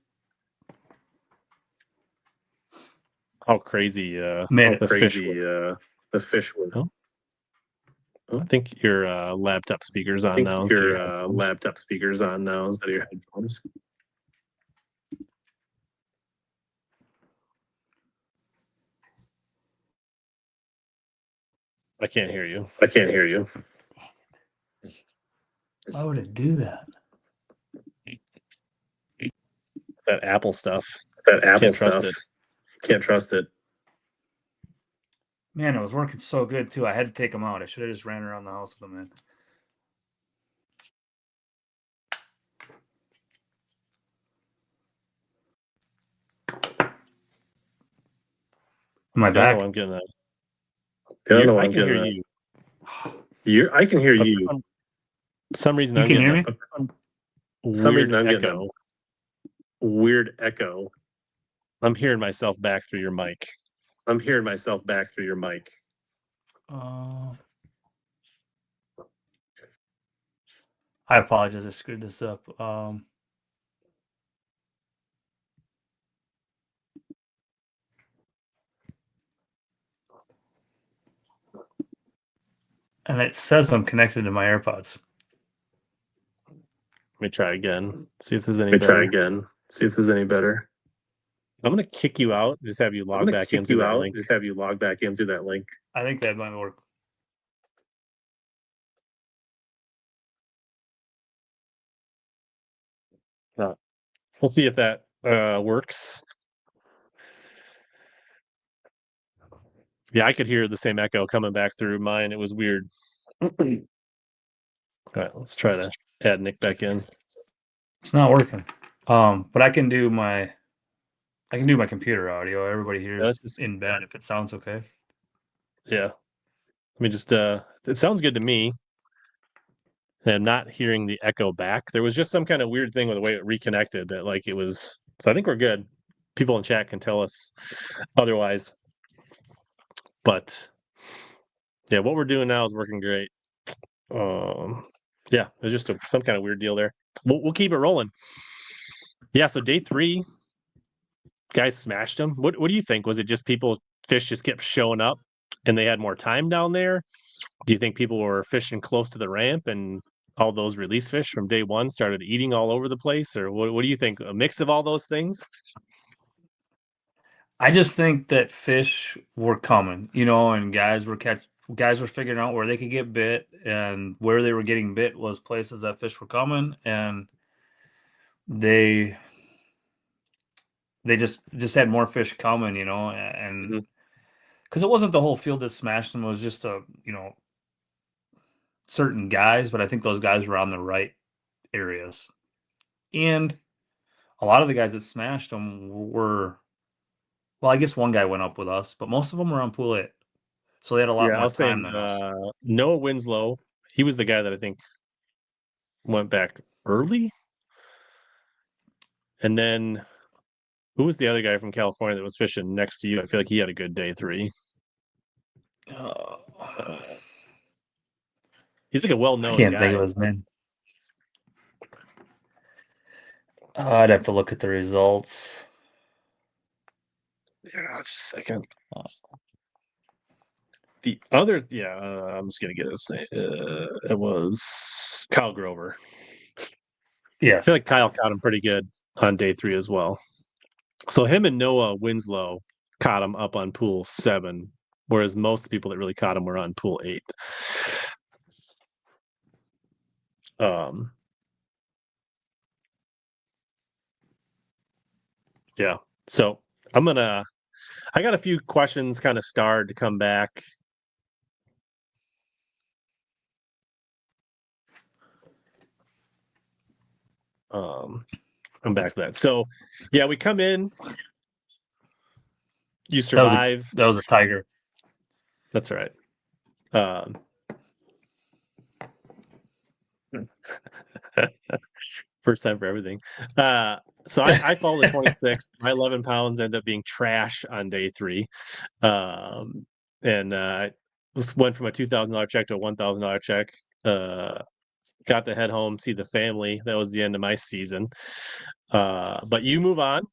how crazy the fish were. Oh. I think your laptop speaker's on now. Your laptop speaker's on now instead of your headphones. I can't hear you. Why would it do that? That Apple stuff. Can't trust it. Man, it was working so good too. I had to take them out. I should have just ran around the house with them in. Am I back? I'm getting that. I can hear you. I can hear you. For some reason, you can hear me. Weird echo. I'm hearing myself back through your mic. I apologize. I screwed this up. And it says I'm connected to my AirPods. Let me try again. See if there's any better. I'm gonna kick you out. Just have you log back in through that link. I think that might work. We'll see if that works. Yeah, I could hear the same echo coming back through mine. It was weird. All right, let's try to add Nick back in. It's not working. But I can do my computer audio. Everybody hears in bed if it sounds okay. Yeah. Let me just it sounds good to me. And I'm not hearing the echo back. There was just some kind of weird thing with the way it reconnected that like it was. So I think we're good. People in chat can tell us otherwise. But yeah, what we're doing now is working great. Yeah, there's just some kind of weird deal there. We'll keep it rolling. Yeah, so day 3, guys smashed them. What do you think? Was it just fish just kept showing up and they had more time down there? Do you think people were fishing close to the ramp and all those release fish from day 1 started eating all over the place? Or what do you think? A mix of all those things? I just think that fish were coming, and guys were figuring out where they could get bit, and where they were getting bit was places that fish were coming, and they just had more fish coming, and because it wasn't the whole field that smashed them, it was just certain guys, but I think those guys were on the right areas, and a lot of the guys that smashed them were. Well, I guess one guy went up with us, but most of them were on pool 8. So they had a lot more time than us. Noah Winslow, he was the guy that I think went back early. And then who was the other guy from California that was fishing next to you? I feel like he had a good day 3. He's like a well-known guy. I can't think of his name. I'd have to look at the results. Yeah, just a second. The other, I'm just gonna get his name. It was Kyle Grover. Yes, I feel like Kyle caught him pretty good on day 3 as well. So him and Noah Winslow caught them up on pool 7, whereas most of the people that really caught them were on pool 8. Yeah. So I got a few questions kind of starred to come back. I'm back to that. So yeah, we come in, you survive. That was a tiger. That's right. First time for everything. So I fall to 26. My 11 pounds end up being trash on day 3. And went from a $2,000 check to a $1,000 check. Got to head home, see the family. That was the end of my season. But you move on.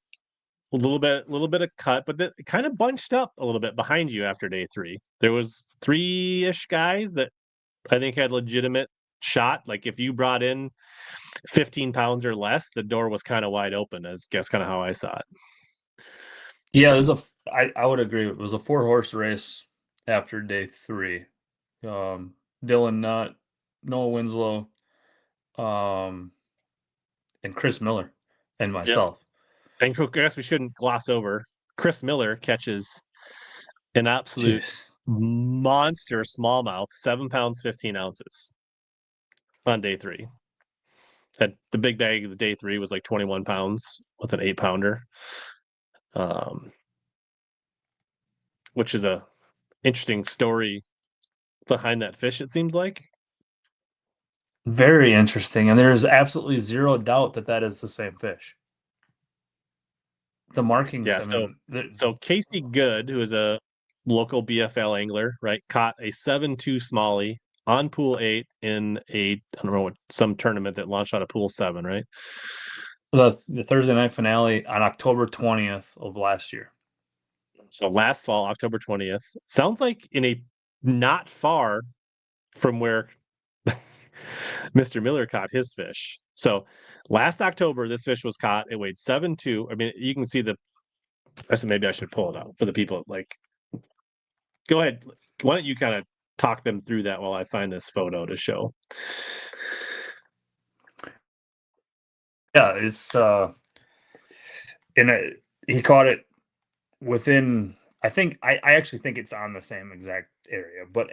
A little bit of cut, but it kind of bunched up a little bit behind you after day 3. There was 3-ish guys that I think had legitimate shot. Like if you brought in 15 pounds or less, the door was kind of wide open. That's kind of how I saw it. Yeah, I would agree. It was a 4-horse race after day 3. Dylan Nutt, Noah Winslow, and Chris Miller, and myself. And I guess we shouldn't gloss over Chris Miller catches an absolute monster smallmouth, 7 pounds 15 ounces on day 3. That the big bag of the day 3 was like 21 pounds with an 8-pounder, which is a interesting story behind that fish. It seems like Very interesting, and there's absolutely zero doubt that is the same fish. The markings, yeah. I mean, So Casey Good, who is a local BFL angler, right, caught a 7.2 smallie on pool 8 in I don't know some tournament that launched out of pool 7, right? the Thursday night finale on October 20th of last year. So last fall, October 20th. Sounds like in a not far from where Mr. Miller caught his fish. So last October, this fish was caught. It weighed 7.2. I mean, you can see maybe I should pull it out for the people. Like, go ahead. Why don't you kind of talk them through that while I find this photo to show? Yeah, it's he caught it within. I actually think it's on the same exact area, but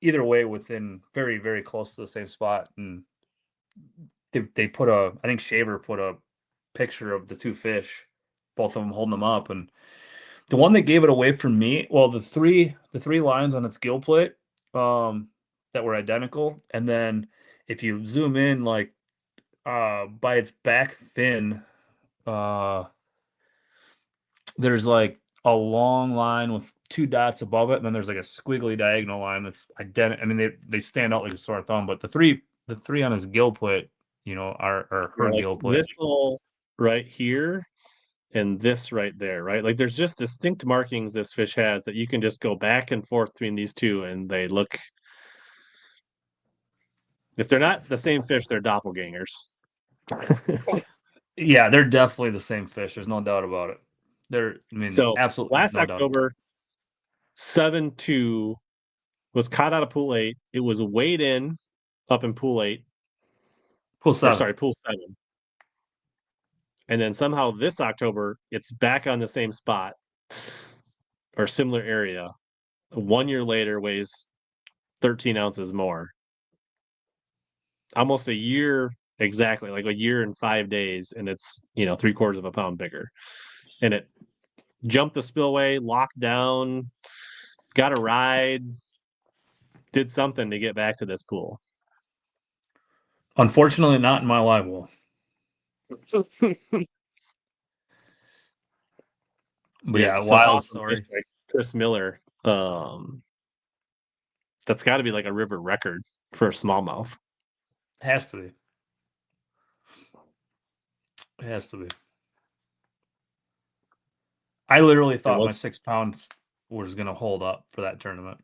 either way, within very very close to the same spot. And they put I think Shaver put a picture of the 2 fish, both of them holding them up, and the one that gave it away for me, well, the three lines on its gill plate, that were identical, and then if you zoom in, like, by its back fin, there's like a long line with 2 dots above it, and then there's like a squiggly diagonal line that's identical. I mean, they stand out like a sore thumb, but the three on his gill plate, are her Like gill plate. this little right here and this right there, right? Like there's just distinct markings this fish has that you can just go back and forth between these two, and they look. If they're not the same fish, they're doppelgangers. Yeah, they're definitely the same fish. There's no doubt about it. So Absolutely last no doubt. October, 7.2 was caught out of pool 8. It was weighed in up in pool 8. Pool 7. Sorry, pool 7. And then somehow this October, it's back on the same spot or similar area. 1 year later, weighs 13 ounces more. Almost a year exactly, like a year and 5 days, and it's 3/4 of a pound bigger. And it jumped the spillway, locked down, got a ride, did something to get back to this pool. Unfortunately, not in my live well. But yeah, wild story. Like Chris Miller, that's got to be like a river record for a smallmouth. Has to be. It has to be. I literally thought my 6 pounds was going to hold up for that tournament.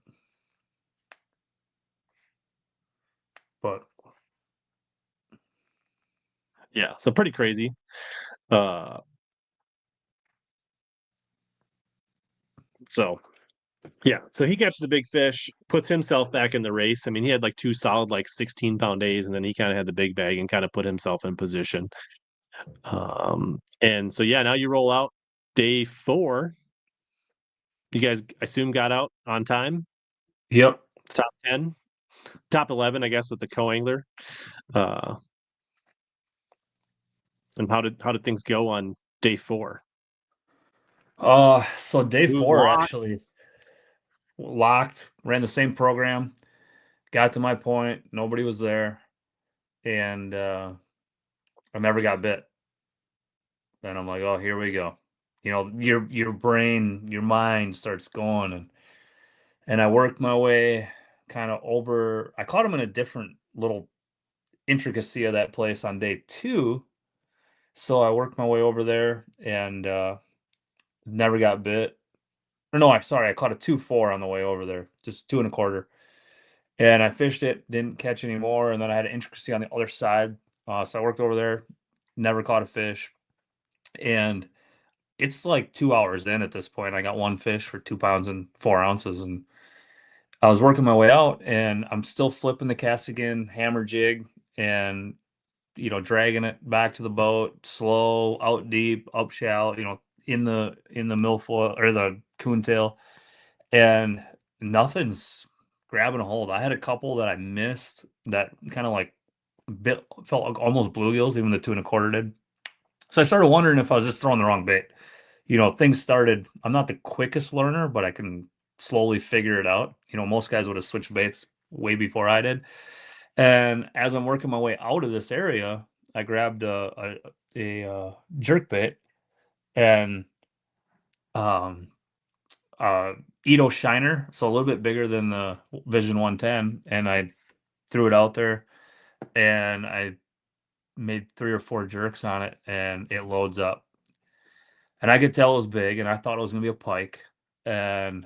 But yeah, so pretty crazy. So yeah, so he catches a big fish, puts himself back in the race. I mean, he had like 2 solid 16-pound days, and then he kind of had the big bag and kind of put himself in position. And so yeah, now you roll out day 4. You guys, I assume, got out on time. Yep. Top 10, top 11, I guess, with the co-angler. And how did things go on day 4? So day Smooth 4 walk. actually locked, ran the same program, got to my point, nobody was there, and I never got bit. Then I'm like, oh, here we go. You know, your brain, your mind starts going, and I worked my way kind of over. I caught him in a different little intricacy of that place on day 2. So I worked my way over there and never got bit. Or no, I caught a 2.4 on the way over there, just 2.25. And I fished it, didn't catch any more. And then I had an intricacy on the other side. So I worked over there, never caught a fish. And it's like 2 hours in at this point. I got one fish for 2 pounds and 4 ounces. And I was working my way out and I'm still flipping the cast again, hammer jig, and dragging it back to the boat, slow, out deep, up shallow, in the milfoil or the coontail, and nothing's grabbing a hold. I had a couple that I missed that kind of like felt like almost bluegills, even the 2.25 did. So I started wondering if I was just throwing the wrong bait. Things started. I'm not the quickest learner, but I can slowly figure it out. Most guys would have switched baits way before I did. And as I'm working my way out of this area, I grabbed a jerk bait and Edo Shiner, so a little bit bigger than the Vision 110, and I threw it out there, and I made 3 or 4 jerks on it, and it loads up. And I could tell it was big, and I thought it was gonna be a pike. And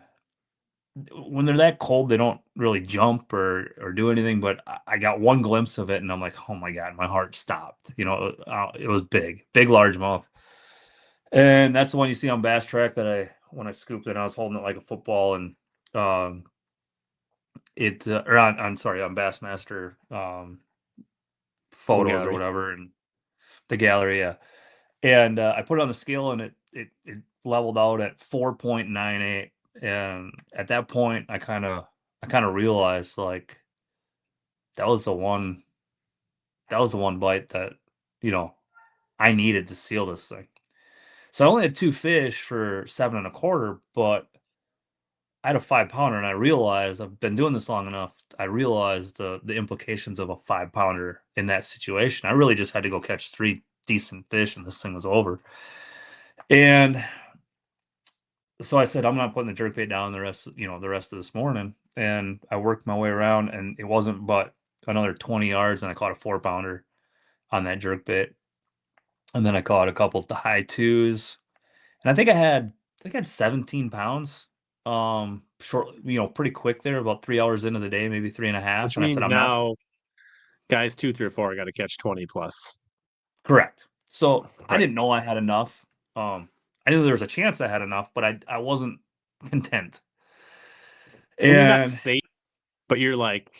when they're that cold, they don't really jump or do anything. But I got one glimpse of it, and I'm like, oh my god, my heart stopped. It was big, largemouth, and that's the one you see on Bass Track that when I scooped it, I was holding it like a football, and or on sorry, on Bassmaster photos or whatever, and the gallery, yeah. And I put it on the scale, and it leveled out at 4.98. And at that point, I kind of realized like that was the one bite that I needed to seal this thing. So I only had 2 fish for 7.25, but I had a 5-pounder, and I realized I've been doing this long enough. I realized the implications of a 5-pounder in that situation. I really just had to go catch 3 decent fish, and this thing was over. And so I said, I'm not putting the jerkbait down the rest of this morning. And I worked my way around, and it wasn't but another 20 yards, and I caught a 4-pounder on that jerkbait. And then I caught a couple of the high 2s, and I think I had 17 pounds. Short, pretty quick there, about 3 hours into the day, maybe 3.5. Which and I means said, I'm not now guys 2, 3, or 4 got to catch 20 plus. correct. So I Right. didn't know I had enough. I knew there was a chance I had enough, but I wasn't content. And you're not And safe, but you're like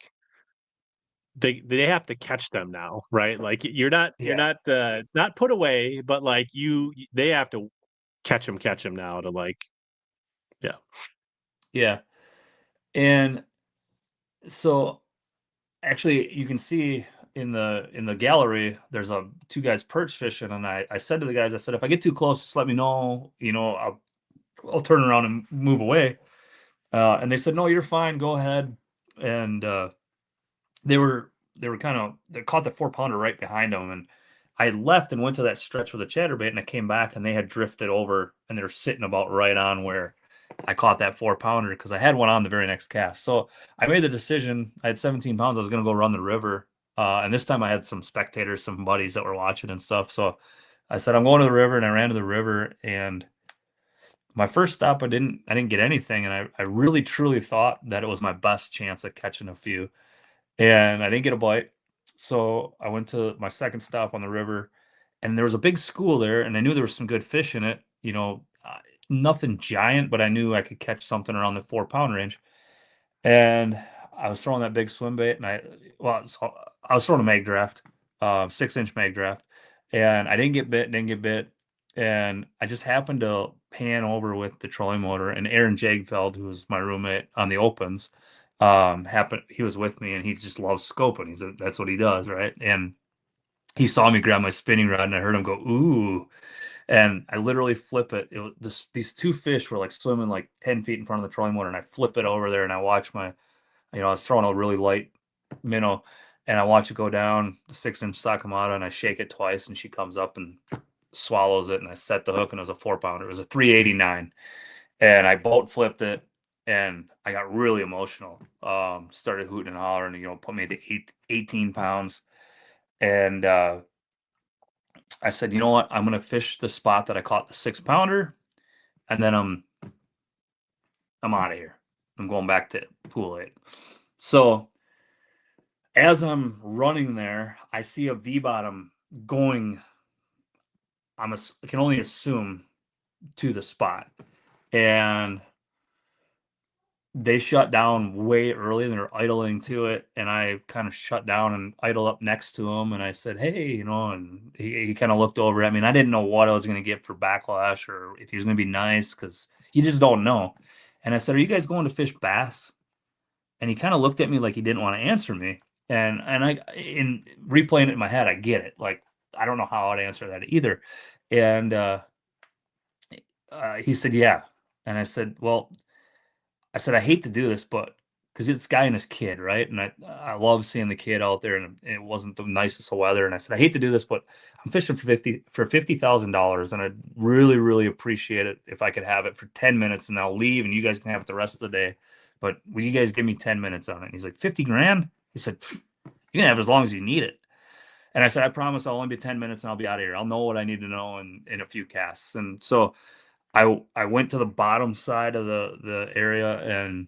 they have to catch them now, right? Like you're not it's not put away, but like they have to catch them now to like yeah. yeah. And so actually you can see in the gallery there's 2 guys perch fishing, and I said to the guys, I said, if I get too close, just let me know, I'll turn around and move away. And they said, no, you're fine, go ahead. And they caught the 4-pounder right behind them, and I left and went to that stretch with a chatterbait, and I came back and they had drifted over, and they were sitting about right on where I caught that 4-pounder, because I had one on the very next cast. So I made the decision. I had 17 pounds. I was going to go run the river. And this time I had some spectators, some buddies that were watching and stuff. So I said, I'm going to the river, and I ran to the river. And my first stop, I didn't get anything. And I really, truly thought that it was my best chance at catching a few. And I didn't get a bite. So I went to my second stop on the river, and there was a big school there, and I knew there was some good fish in it. nothing giant, but I knew I could catch something around the 4-pound range. And I was throwing that big swim bait, and I was throwing a mag draft, 6-inch mag draft, and I didn't get bit, and I just happened to pan over with the trolling motor, and Aaron Jagfeld, who was my roommate on the opens, he was with me, and he just loves scoping. That's what he does, right? And he saw me grab my spinning rod, and I heard him go, "Ooh." And I literally flip it. These two fish were like swimming like 10 feet in front of the trolling motor, and I flip it over there, and I watch I was throwing a really light minnow, and I watch it go down the 6-inch Sakamata, and I shake it twice, and she comes up and swallows it, and I set the hook, and it was a 4-pounder. It was a 389, and I boat flipped it, and I got really emotional. Started hooting and hollering, put me to 18 pounds, and I said, you know what? I'm gonna fish the spot that I caught the 6-pounder, and then I'm out of here. I'm going back to pool 8. So as I'm running there, I see a V-bottom going. I can only assume to the spot, and they shut down way early, and they're idling to it, and I kind of shut down and idle up next to him, and I said, hey, and he kind of looked over at me, and I didn't know what I was going to get for backlash or if he was going to be nice, because you just don't know. And I said, are you guys going to fish bass? And he kind of looked at me like he didn't want to answer me, and in replaying it in my head, I get it. Like, I don't know how I'd answer that either. And he said, yeah. And I said, well, I hate to do this, but because it's guy and his kid, right? And I love seeing the kid out there, and it wasn't the nicest of weather. And I said, I hate to do this, but I'm fishing for $50,000, and I'd really, really appreciate it if I could have it for 10 minutes, and I'll leave, and you guys can have it the rest of the day. But will you guys give me 10 minutes on it? And he's like, 50 grand? He said, you can have it as long as you need it. And I said, I promise I'll only be 10 minutes, and I'll be out of here. I'll know what I need to know in a few casts. And so I went to the bottom side of the area, and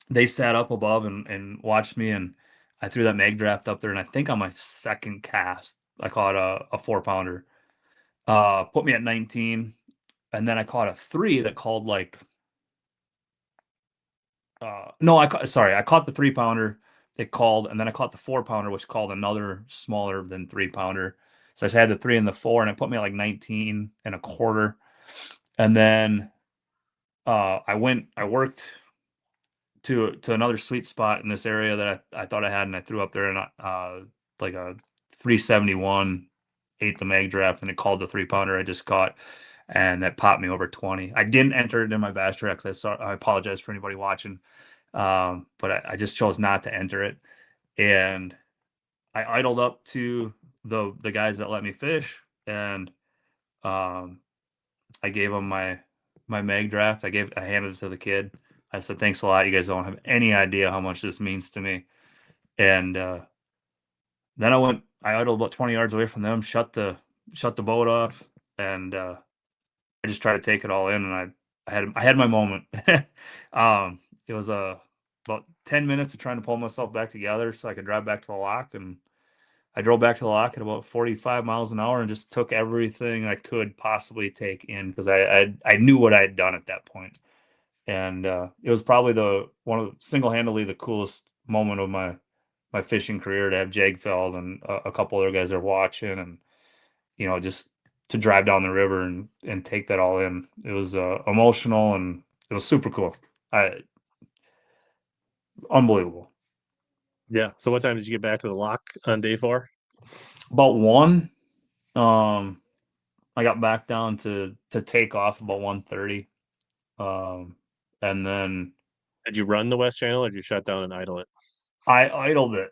they sat up above and watched me, and I threw that mag draft up there, and I think on my second cast I caught a 4-pounder. Put me at 19, and then I caught a 3 that called like no, I caught the 3-pounder. It called, and then I caught the 4-pounder, which called another smaller than 3-pounder. So I had the 3 and the 4, and it put me at like 19 and a quarter. And then I worked to another sweet spot in this area that I thought I had, and I threw up there, and like a 371, ate the mag draft, and it called the 3-pounder I just caught, and that popped me over 20. I didn't enter it in my bass tracks. I apologize for anybody watching, but I just chose not to enter it, and I idled up to the guys that let me fish, and I gave them my mag draft. I handed it to the kid. I said, thanks a lot. You guys don't have any idea how much this means to me. And then I idled about 20 yards away from them, shut the boat off, and I just tried to take it all in, and I had my moment. It was about 10 minutes of trying to pull myself back together so I could drive back to the lock, and I drove back to the lock at about 45 miles an hour and just took everything I could possibly take in, because I knew what I had done at that point. And it was probably single-handedly the coolest moment of my fishing career, to have Jagfeld and a couple other guys there watching, and just to drive down the river and take that all in. It was emotional, and it was super cool. Unbelievable. Yeah. So what time did you get back to the lock on day 4? About 1. I got back down to take off about 1:30. And then Did you run the West Channel, or did you shut down and idle it? I idled it.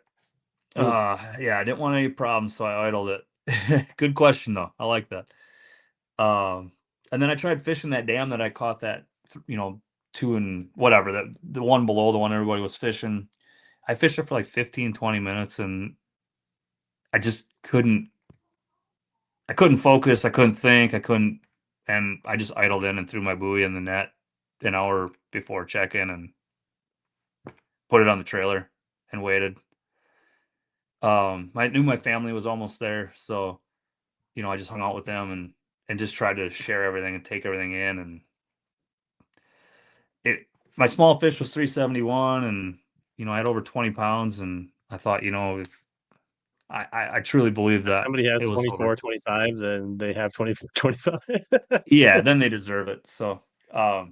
Ooh. Yeah, I didn't want any problems, so I idled it. Good question, though. I like that. And then I tried fishing that dam that I caught that, 2 and whatever, that the one below the one everybody was fishing. I fished it for like 15, 20 minutes, and I just couldn't focus. I couldn't think. And I just idled in and threw my buoy in the net an hour before check-in and put it on the trailer and waited. I knew my family was almost there, so I just hung out with them and just tried to share everything and take everything in, and my small fish was 371, and I had over 20 pounds, and I thought, if I truly believe If that somebody has it was 24, over. 25, then they have 24, 25. Yeah, then they deserve it. So I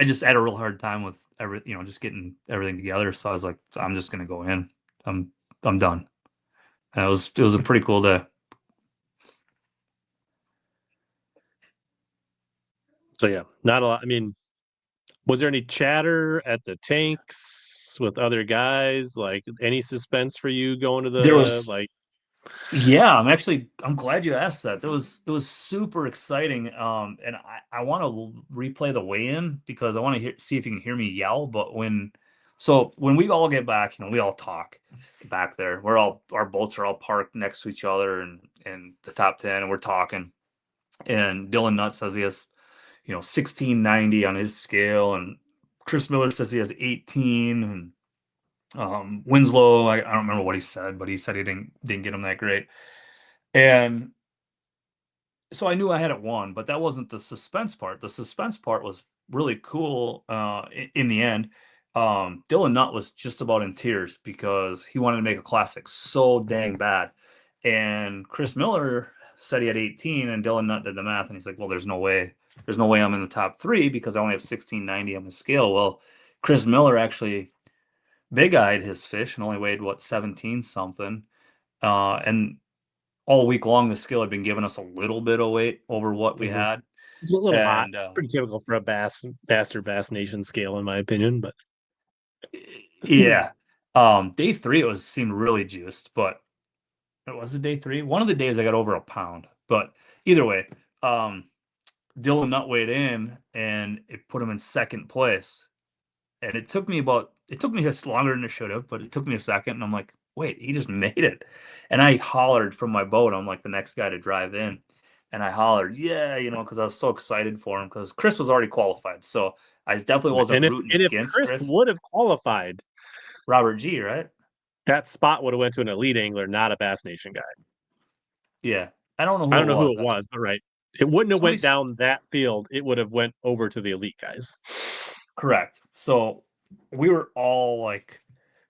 just had a real hard time with just getting everything together. So I was like, I'm just gonna go in. I'm done. And it was a pretty cool day. So yeah, not a lot. I mean, was there any chatter at the tanks with other guys? Like any suspense for you going to There the was like? Yeah, I'm glad you asked that. It was super exciting. And I want to replay the weigh-in because I want to see if you can hear me yell. But when we all get back, we all talk back there. Our boats are all parked next to each other and the top 10, and we're talking. And Dylan Nutt says he has, 1690 on his scale, and Chris Miller says he has 18, and Winslow, I don't remember what he said, but he said he didn't get him that great. And so I knew I had it won, but that wasn't the suspense part. The suspense part was really cool in the end. Dylan Nutt was just about in tears because he wanted to make a classic so dang bad. And Chris Miller said he had 18, and Dylan Nutt did the math, and he's like, well, there's no way I'm in the top three because I only have 1690 on the scale. Well, Chris Miller actually big-eyed his fish and only weighed, 17 something. And all week long, the scale had been giving us a little bit of weight over what we Mhm. had. It's a little hot. And Pretty typical for a Bass Nation scale, in my opinion. But yeah, day three, seemed really juiced, but it was day three. One of the days I got over a pound, but either way, Dylan Nutt weighed in and it put him in second place. And it took me just longer than it should have, but it took me a second. And I'm like, wait, he just made it. And I hollered from my boat. I'm like the next guy to drive in. And I hollered, yeah, because I was so excited for him because Chris was already qualified. So I definitely wasn't and if rooting and if against Chris Chris. would have qualified, Robert G, right? that spot would have went to an elite angler, not a Bass Nation guy. Yeah. I don't know I who don't it know who was. it was, but right, it wouldn't have went Somebody's down that field. It would have went over to the elite guys. correct. So we were all like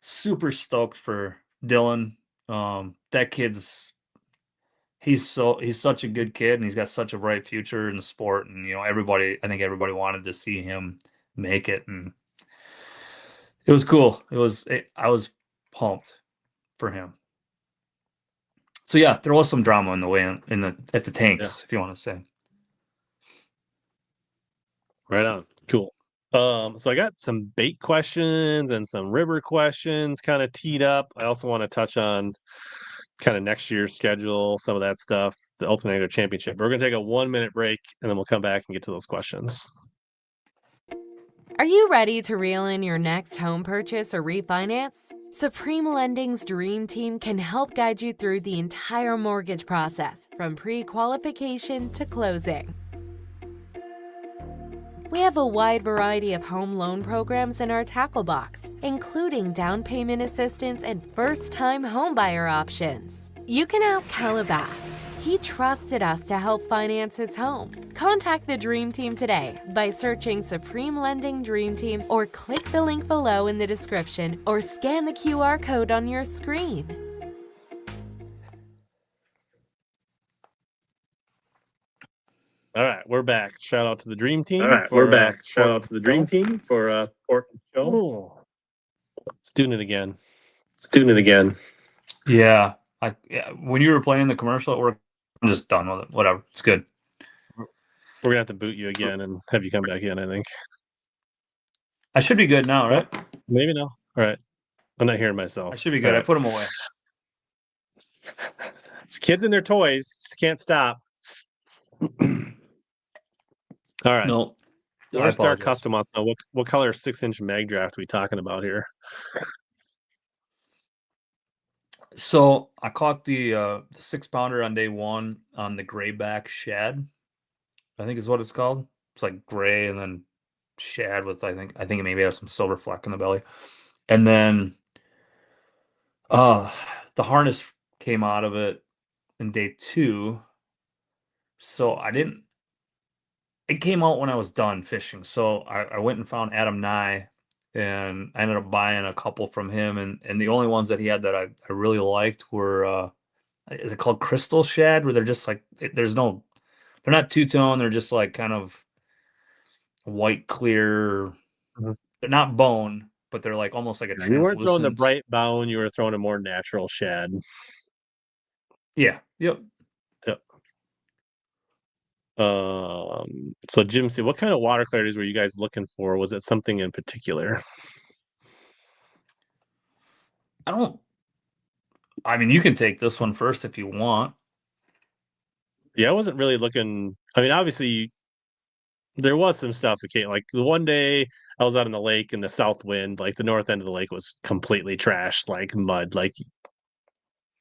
super stoked for Dylan. That kid's he's such a good kid, and he's got such a bright future in the sport. And I think everybody wanted to see him make it, and it was cool. I was pumped for him. So yeah, there was some drama in the way at the Yeah, tanks, if you want to say. right on. Cool. So I got some bait questions and some river questions kind of teed up. I also want to touch on kind of next year's schedule, some of that stuff, the Ultimate Angler Championship. We're gonna take a 1-minute break and then we'll come back and get to those questions. Are you ready to reel in your next home purchase or refinance? Supreme Lending's Dream Team can help guide you through the entire mortgage process, from pre-qualification to closing. We have a wide variety of home loan programs in our tackle box, including down payment assistance and first-time homebuyer options. You can ask HellaBass. He trusted us to help finance his home. Contact the Dream Team today by searching Supreme Lending Dream Team, or click the link below in the description, or scan the QR code on your screen. All right, we're back. Shout out to the Dream Team. All right, we're back. Shout out to the Dream Team for supporting the show. Oh, it's doing it again. Yeah, when you were playing the commercial at work, I'm just done with it. Whatever, it's good. We're gonna have to boot you again and have you come back in, I think. I should be good now, right? Maybe no. All right. I'm not hearing myself. I should be good. All I right. put them away. It's kids and their toys. Just can't stop. All right. No, I North Star apologize. Custom wants to know what color 6-inch mag draft are we talking about here? So I caught the 6-pounder on day one on the grayback shad, I think is what it's called. It's like gray and then shad with I think it maybe has some silver fleck in the belly. And then the harness came out of it in day two. So I didn't it came out when I was done fishing. So I went and found Adam Nye, and I ended up buying a couple from him. And the only ones that he had that I really liked were, is it called Crystal Shad? Where they're just like, they're not two-tone. They're just like kind of white, clear. Mhm. They're not bone, but they're like almost like a You weren't throwing the translucent. bright bone, you were throwing a more natural shad. Yeah. Yep. Yep. So Jim, see, what kind of water clarities were you guys looking for? Was it something in particular? I mean, you can take this one first if you want. Yeah, I wasn't really looking. I mean, obviously, there was some stuff. Okay, like the one day I was out on the lake and the south wind, like the north end of the lake was completely trashed, like mud.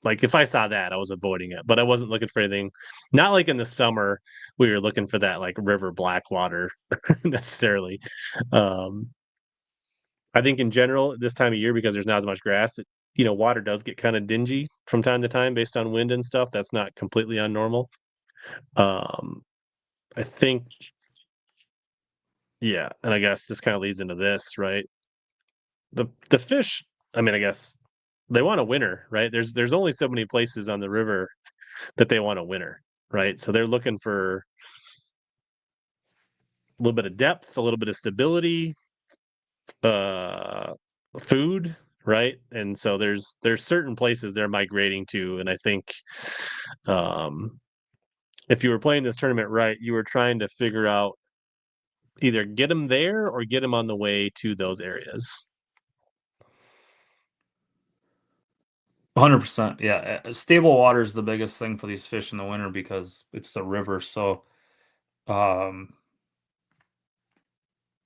Like if I saw that, I was avoiding it. But I wasn't looking for anything. Not like in the summer, we were looking for that like river black water necessarily. Um, I think in general, this time of year, because there's not as much grass, water does get kind of dingy from time to time based on wind and stuff. That's not completely unnormal. I think, yeah, and I guess this kind of leads into this, right? The fish, I mean, I guess they want a winner, right? There's only so many places on the river that they want a winner, right? So they're looking for a little bit of depth, a little bit of stability, uh, food, right? And so there's certain places they're migrating to, and I think, um, if you were playing this tournament right, you were trying to figure out either get them there or get them on the way to those areas. 100%. Yeah. Stable water is the biggest thing for these fish in the winter because it's the river. So, somewhere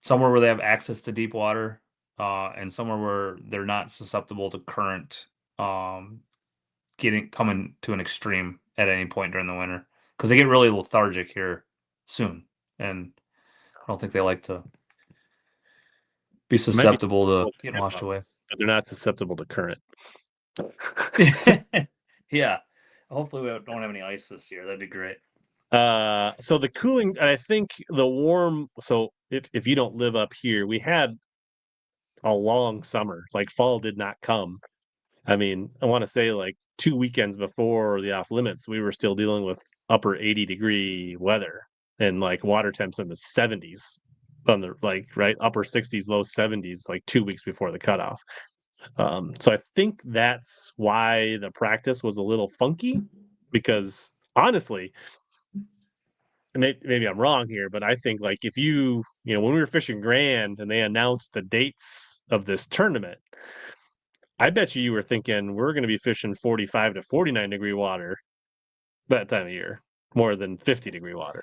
where they have access to deep water, and somewhere where they're not susceptible to current, coming to an extreme at any point during the winter, because they get really lethargic here soon, and I don't think they like to be They might be susceptible to susceptible to getting washed away. but they're not susceptible to current. Yeah. Hopefully we don't have any ice this year. That'd be great. So the cooling, and I think the warm. So if you don't live up here, we had a long summer. Like fall did not come. I mean, I want to say like 2 weekends before the off limits, we were still dealing with upper 80-degree weather and like water temps in the 70s on the right upper 60s, low 70s, like 2 weeks before the cutoff. So I think that's why the practice was a little funky, because honestly, maybe I'm wrong here, but I think like if when we were fishing Grand and they announced the dates of this tournament, I bet you were thinking we're going to be fishing 45 to 49-degree water that time of year, more than 50-degree water.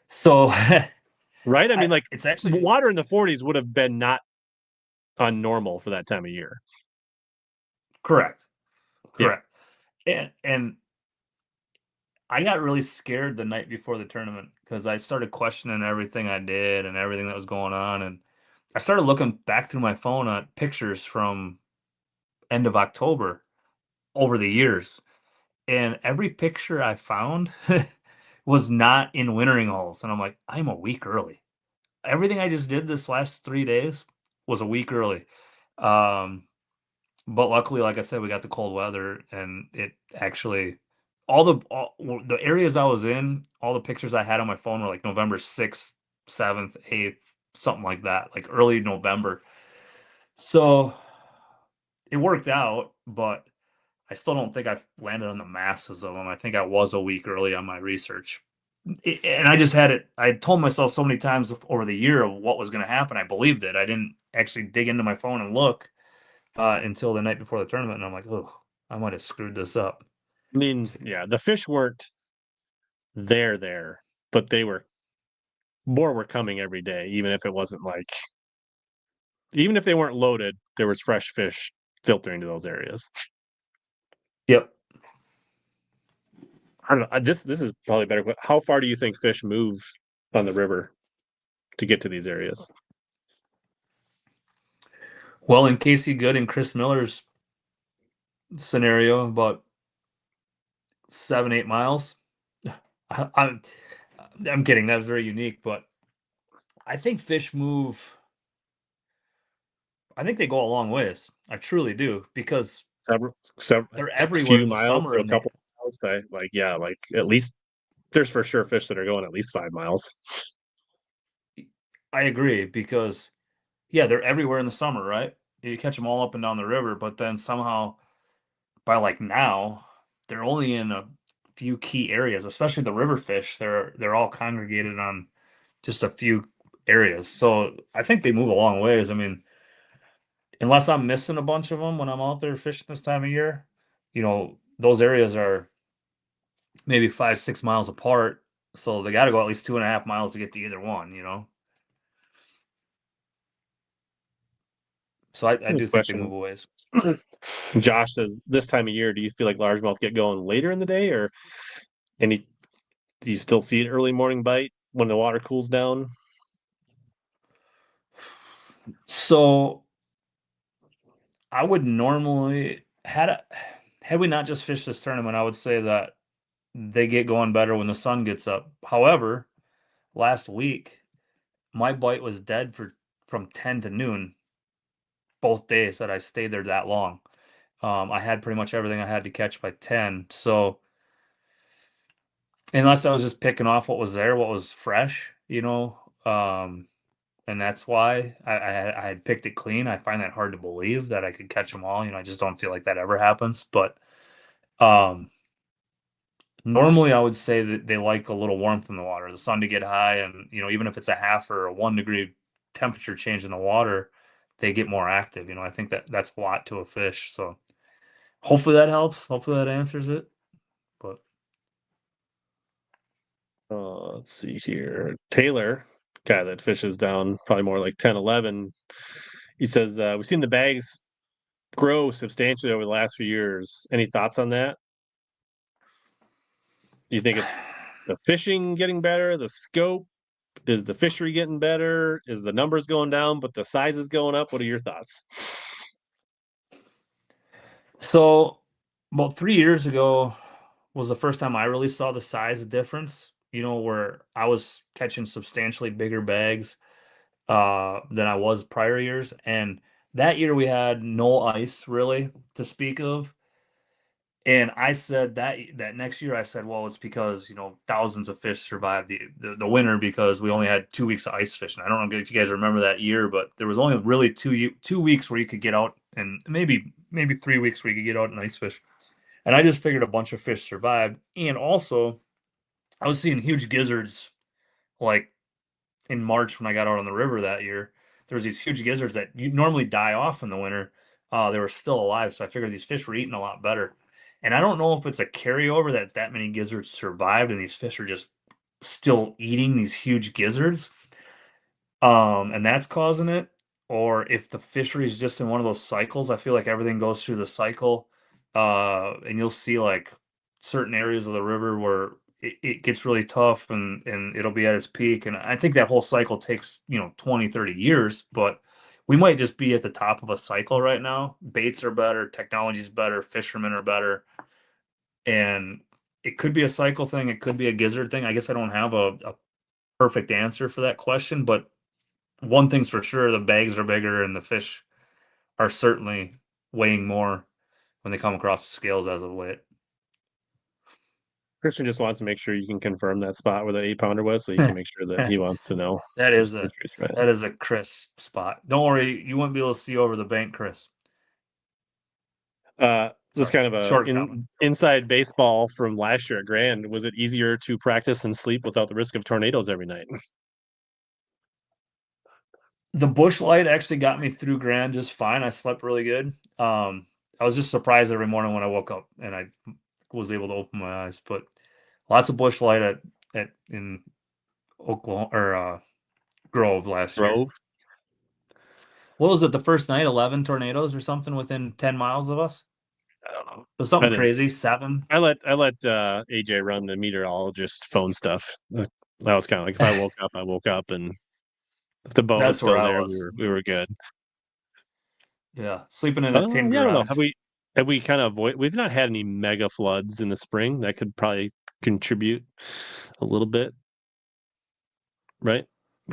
So, right? I mean, like it's actually water in the 40s would have been not unnormal for that time of year. correct. Yeah. And I got really scared the night before the tournament because I started questioning everything I did and everything that was going on, and I started looking back through my phone at pictures from end of October over the years, and every picture I found was not in wintering holes, and I'm like, I'm a week early. Everything I just did this last 3 days was a week early. But luckily, like I said, we got the cold weather, and it actually all the areas I was in, all the pictures I had on my phone were like November 6th, 7th, 8th, something like that, like early November. So it worked out, but I still don't think I've landed on the masses of them. I think I was a week early on my research. And I just had it. I told myself so many times over the year of what was going to happen. I believed it. I didn't actually dig into my phone and look until the night before the tournament. And I'm like, oh, I might have screwed this up. I mean, yeah, the fish weren't there, but more were coming every day, even if it wasn't like, even if they weren't loaded, there was fresh fish filtering to those areas. Yep. I don't know. This is probably better. How far do you think fish move on the river to get to these areas? Well, in Casey Good and Chris Miller's scenario, about 7-8 miles. I'm kidding. That's very unique, but I think fish move. I think they go a long ways. I truly do, because several they're a everywhere few in the miles summer to a and they. couple miles. Like at least there's for sure fish that are going at least 5 miles. I agree, because yeah, they're everywhere in the summer, right? You catch them all up and down the river, but then somehow by like now, they're only in a few key areas, especially the river fish. They're all congregated on just a few areas. So I think they move a long ways. I mean, unless I'm missing a bunch of them when I'm out there fishing this time of year, those areas are maybe 5, 6 miles apart. So they got to go at least 2.5 miles to get to either one. So I do think they move Question. a ways. Josh says, this time of year, do you feel like largemouth get going later in the day, or do you still see an early morning bite when the water cools down? So I would normally had we not just fished this tournament, I would say that they get going better when the sun gets up. However, last week my bite was dead from 10 to noon both days that I stayed there that long. I had pretty much everything I had to catch by 10. So unless I was just picking off what was there, what was fresh, and that's why I had picked it clean. I find that hard to believe that I could catch them all. I just don't feel like that ever happens. But um, normally I would say that they like a little warmth in the water, the sun to get high, and even if it's a half or a 1 degree temperature change in the water, they get more active. I think that's a lot to a fish. So hopefully that helps. Hopefully that answers it. But Let's see here. Taylor, guy that fishes down probably more like 10, 11. He says, we've seen the bags grow substantially over the last few years. Any thoughts on that? Do you think it's the fishing getting better, the scope? Is the fishery getting better? Is the numbers going down, but the size is going up? What are your thoughts? so about 3 years ago was the first time I really saw the size difference, where I was catching substantially bigger bags than I was prior years. And that year we had no ice really to speak of. And I said that next year I said, well, it's because thousands of fish survived the winter because we only had 2 weeks of ice fishing. I don't know if you guys remember that year, but there was only really 2 weeks where you could get out, and maybe 3 weeks where you could get out and ice fish. And I just figured a bunch of fish survived. And also, I was seeing huge gizzards like in March when I got out on the river that year. There was these huge gizzards that you normally die off in the winter. They were still alive, so I figured these fish were eating a lot better. And I don't know if it's a carryover that many gizzards survived and these fish are just still eating these huge gizzards, and that's causing it, or if the fishery is just in one of those cycles. I feel like everything goes through the cycle, and you'll see like certain areas of the river where it gets really tough and it'll be at its peak. And I think that whole cycle takes 20, 30 years, but we might just be at the top of a cycle right now. Baits are better, technology's better, fishermen are better, and it could be a cycle thing, it could be a gizzard thing. I guess I don't have a perfect answer for that question, but one thing's for sure, the bags are bigger and the fish are certainly weighing more when they come across the scales as of late. Christian just wants to make sure you can confirm that spot where the 8-pounder was, so you can make sure that he wants to know. That is Right. that is a Chris spot. Don't worry, you won't be able to see over the bank, Chris. Just kind of a inside baseball from last year at Grand. Was it easier to practice and sleep without the risk of tornadoes every night? The bush light actually got me through Grand just fine. I slept really good. I was just surprised every morning when I woke up and I was able to open my eyes. But lots of bush light in Oklahoma or Grove last year. What was it? The first night, 11 tornadoes or something within 10 miles of us. I don't know. It was something crazy. 7. I let AJ run the meteorologist phone stuff. I was kind of like, if I woke up, and if the boat was still there, we were good. Yeah, sleeping in a tin garage. I don't know. Have we kind of we've not had any mega floods in the spring that could probably contribute a little bit. right?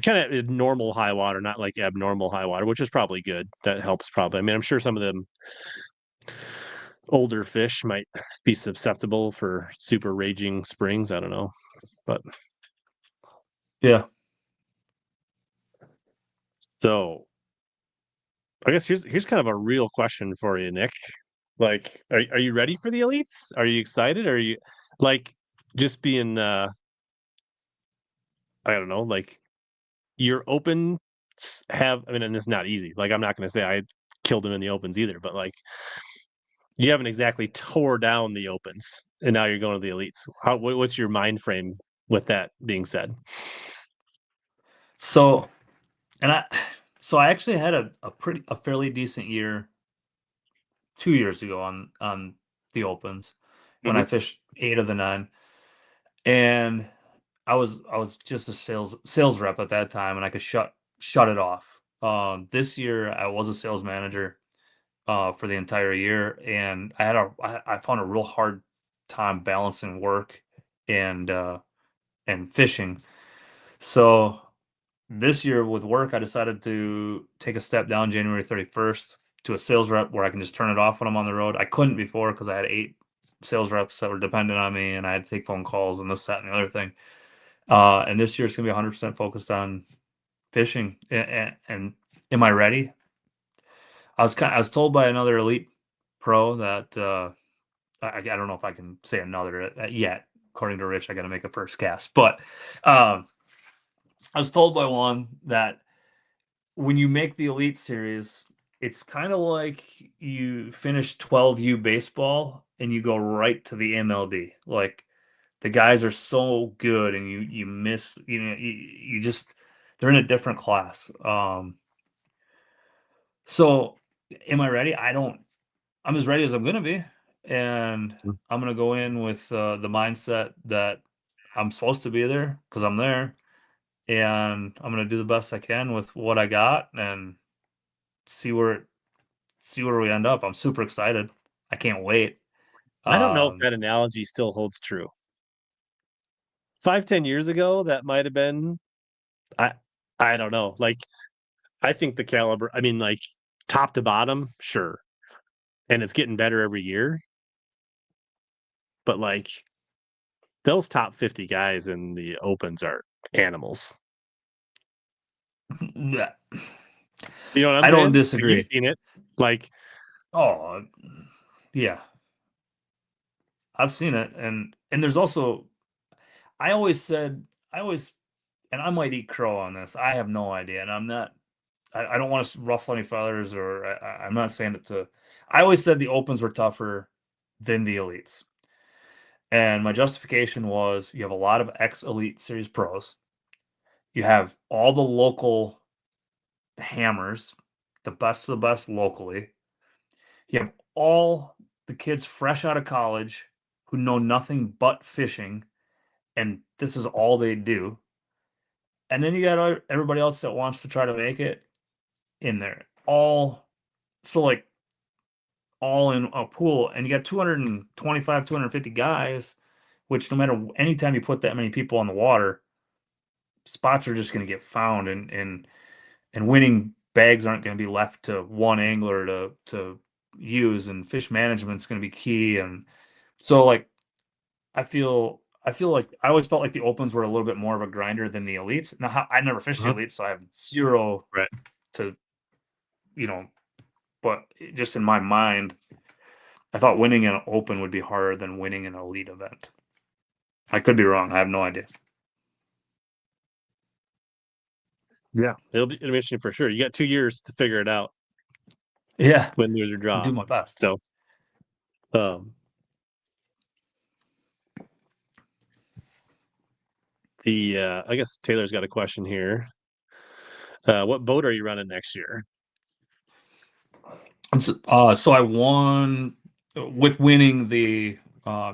Kind of normal high water, not like abnormal high water, which is probably good. That helps probably. I mean, I'm sure some of them older fish might be susceptible for super raging springs. I don't know, but Yeah. so I guess here's kind of a real question for you, Nick. Like, are you ready for the elites? Are you excited? Are you like just being I don't know, like your opens have, I mean, and it's not easy. Like I'm not gonna say I killed him in the opens either, but like you haven't exactly tore down the opens and now you're going to the elites. What's your mind frame with that being said? So, and I actually had a fairly decent year 2 years ago on the opens when I Mhm. fished 8 of the 9, and I was just a sales rep at that time, and I could shut it off. This year I was a sales manager for the entire year, and I found a real hard time balancing work and and fishing. So this year with work, I decided to take a step down January 31st to a sales rep where I can just turn it off when I'm on the road. I couldn't before because I had 8 sales reps that were dependent on me, and I had to take phone calls and this, that, and the other thing. And this year it's gonna be 100% focused on fishing. And am I ready? I was told by another elite pro that I don't know if I can say another yet. According to Rich, I got to make a first cast, but I was told by one that when you make the elite series, it's kind of like you finish 12U baseball and you go right to the MLB. Like the guys are so good, and you miss, you just, they're in a different class. So am I ready? I'm as ready as I'm gonna be, and I'm gonna go in with the mindset that I'm supposed to be there because I'm there, and I'm gonna do the best I can with what I got and see where see where we end up. I'm super excited. I can't wait. I don't know if Um, that analogy still holds true. 5-10 years ago, that might have been, I I don't know. Like I think the caliber, I mean, like top to bottom, sure. And it's getting better every year. But like those top 50 guys in the opens are animals. yeah, You know what I'm I don't saying? Like you've disagree. seen it. Like, Oh, yeah, I've seen it, and there's also I always said I always and I might eat crow on this. I have no idea, and I'm not. I don't want to ruffle any feathers, or I'm not saying it to. I always said the opens were tougher than the elites, and my justification was you have a lot of ex-elite series pros. You have all the local hammers, the best of the best locally. You have all the kids fresh out of college who know nothing but fishing, and this is all they do. And then you got everybody else that wants to try to make it in there. Like all in a pool, and you got 225, 250 guys, which no matter anytime you put that many people on the water, spots are just going to get found, and winning bags aren't going to be left to one angler to use, and fish management's going to be key. And so like I feel like I always felt like the opens were a little bit more of a grinder than the elites. Now I never fished the uh-huh, elites, so I have zero right. to, you know, but just in my mind, I thought winning an open would be harder than winning an elite event. I could be wrong. I have no idea. Yeah. It'll be interesting for sure. You got 2 years to figure it out Yeah, when there's a I'll draw. do my best. So, um, I guess Taylor's got a question here. What boat are you running next year? So I won with winning the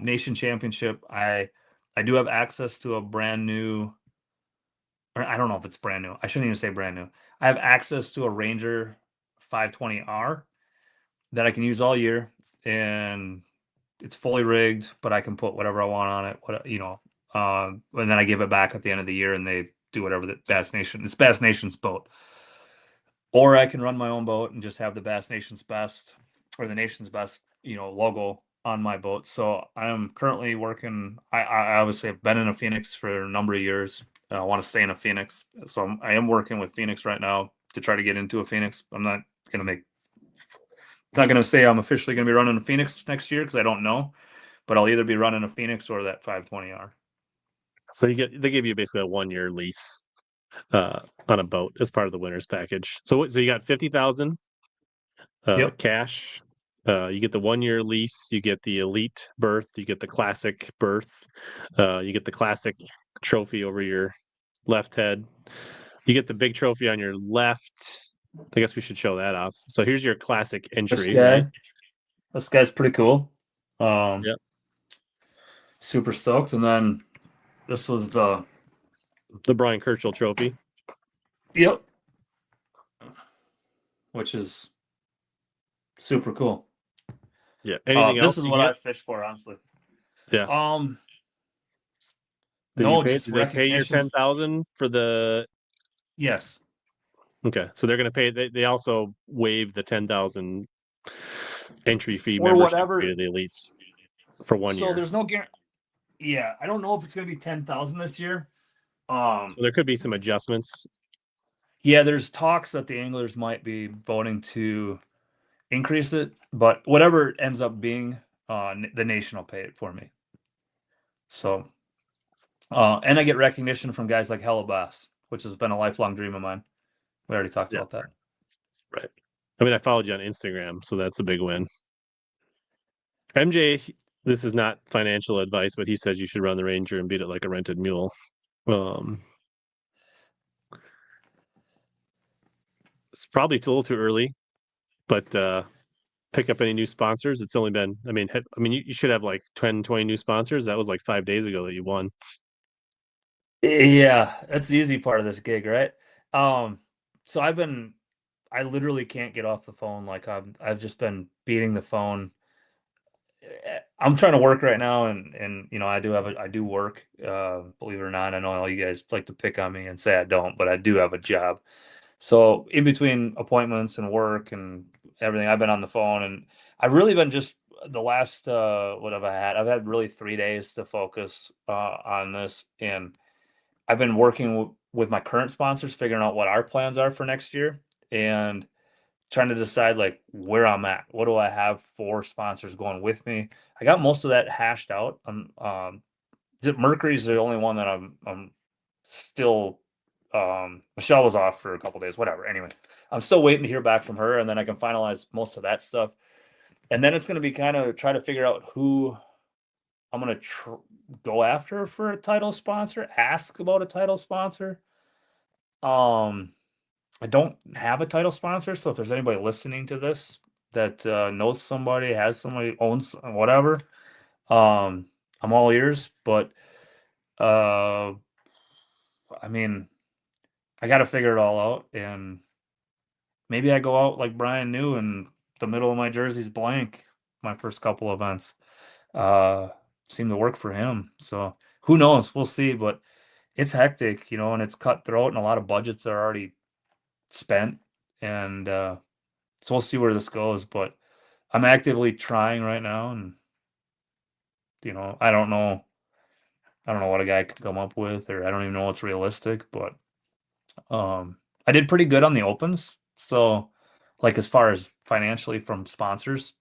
nation championship. I do have access to a brand new, or I don't know if it's brand new. I shouldn't even say brand new. I have access to a Ranger 520R that I can use all year, and it's fully rigged, but I can put whatever I want on it. And then I give it back at the end of the year, and do whatever the Bass Nation. It's Bass Nation's boat, or I can run my own boat and just have the Bass Nation's Best or the Nation's Best, logo on my boat. So I am currently working. I obviously have been in a Phoenix for a number of years. I want to stay in a Phoenix, so I am working with Phoenix right now to try to get into a Phoenix. I'm not going to say I'm officially going to be running a Phoenix next year because I don't know, but I'll either be running a Phoenix or that 520R. So they give you basically a 1-year lease on a boat as part of the winner's package. So you got 50,000 Yep. cash. You get the 1-year lease. You get the elite berth. You get the classic berth. You get the classic trophy over your left head. You get the big trophy on your left. I guess we should show that off. So here's your classic entry. Right? This guy's pretty cool. Yep. Super stoked. And then this was the Brian Kirchhoff trophy. Yep. Which is super cool. Yeah. Anything else? This is what I fish for, honestly. Yeah. Did they pay your 10,000 for the? Yes. Okay, so they're going to pay. They also waive the 10,000 entry fee or membership whatever fee to the elites for 1 year. So there's no guarantee. Yeah, I don't know if it's going to be 10,000 this year. So there could be some adjustments. Yeah, there's talks that the anglers might be voting to increase it, but whatever it ends up being, the nation will pay it for me. So, and I get recognition from guys like HellaBass, which has been a lifelong dream of mine. We already talked about that. Right. I mean, I followed you on Instagram, so that's a big win. MJ, this is not financial advice, but he says you should run the Ranger and beat it like a rented mule. It's probably a little too early, but pick up any new sponsors. It's only been, you should have like 10, 20 new sponsors. That was like 5 days ago that you won. Yeah, that's the easy part of this gig, right? So I literally can't get off the phone. Like I've just been beating the phone. I'm trying to work right now, and I do work. Believe it or not, I know all you guys like to pick on me and say I don't, but I do have a job. So in between appointments and work and everything, I've been on the phone, and I've really been just the last what have I had? I've had really 3 days to focus on this, and I've been working with my current sponsors, figuring out what our plans are for next year, and trying to decide like where I'm at. What do I have for sponsors going with me? I got most of that hashed out. Mercury's the only one that I'm still. Michelle was off for a couple days, whatever. Anyway, I'm still waiting to hear back from her, and then I can finalize most of that stuff. And then it's going to be kind of try to figure out who I'm going to go after for a title sponsor, ask about a title sponsor. I don't have a title sponsor, so if there's anybody listening to this that knows somebody, has somebody, owns whatever, I'm all ears. But I got to figure it all out, and maybe I go out like Brian knew, and the middle of my jersey's blank. My first couple events seemed to work for him, so who knows? We'll see. But it's hectic, and it's cutthroat, and a lot of budgets are already spent, and so we'll see where this goes. But I'm actively trying right now, and I don't know what a guy could come up with, or I don't even know what's realistic. But I did pretty good on the opens, so like as far as financially from sponsors,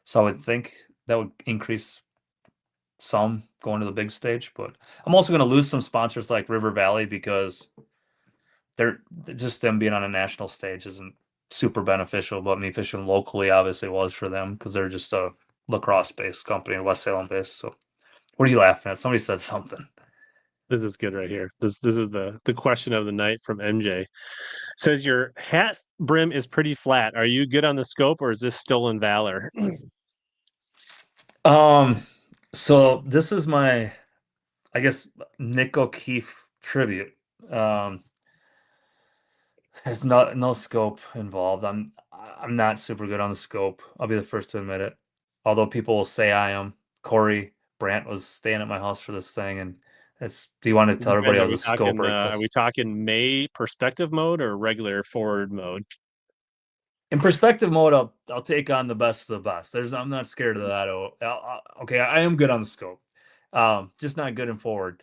so I would think that would increase some going to the big stage. But I'm also going to lose some sponsors like River Valley, because they're just them being on a national stage isn't super beneficial, but me fishing locally obviously was for them, because they're just a lacrosse based company, West Salem based. So what are you laughing at? Somebody said something. This is good right here. This is the question of the night from MJ. Says your hat brim is pretty flat. Are you good on the scope, or is this stolen valor? So this is my, I guess, Nick O'Keefe tribute. There's no scope involved. I'm not super good on the scope. I'll be the first to admit it. Although people will say I am. Corey Brandt was staying at my house for this thing, and Do you want to tell everybody I Are was we a talking, scoper? are we talking May perspective mode or regular forward mode? In perspective mode, I'll take on the best of the best. I'm not scared of that. Okay, I am good on the scope, just not good in forward.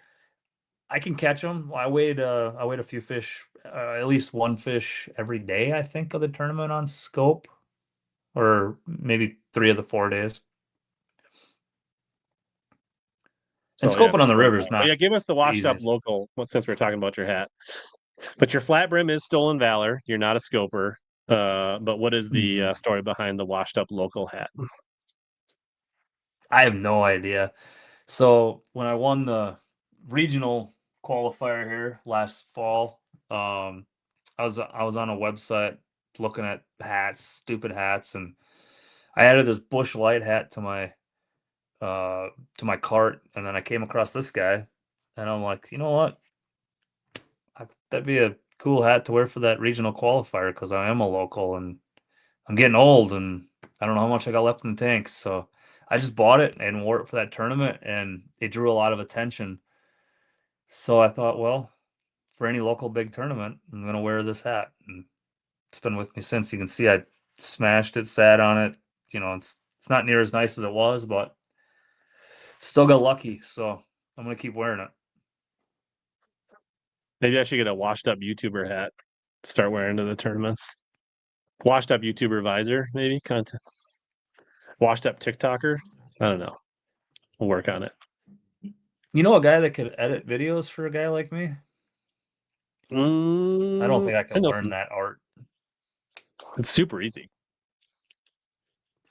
I can catch them. I weighed a few fish, at least one fish every day, I think, of the tournament on scope, or maybe 3 of the 4 days. And So, yeah, scoping on the river is not. yeah, give us the washed up easy. local. Well, since we're talking about your hat, but your flat brim is stolen valor. You're not a scoper. But what is the story behind the washed up local hat? I have no idea. So when I won the regional qualifier here last fall, I was on a website looking at hats, stupid hats, and I added this Bush Light hat to my cart, and then I came across this guy, and I'm like, you know what? That'd be a cool hat to wear for that regional qualifier because I am a local and I'm getting old and I don't know how much I got left in the tank. So I just bought it and wore it for that tournament, and it drew a lot of attention. So I thought, well, for any local big tournament, I'm gonna wear this hat, and it's been with me since. You can see I smashed it, sat on it. It's not near as nice as it was, but still got lucky. So I'm gonna keep wearing it. Maybe I should get a washed up YouTuber hat. Start wearing to the tournaments. Washed up YouTuber visor, maybe content. Washed up TikToker. I don't know. We'll work on it. You know a guy that could edit videos for a guy like me? So I don't think I can learn that art. It's super easy.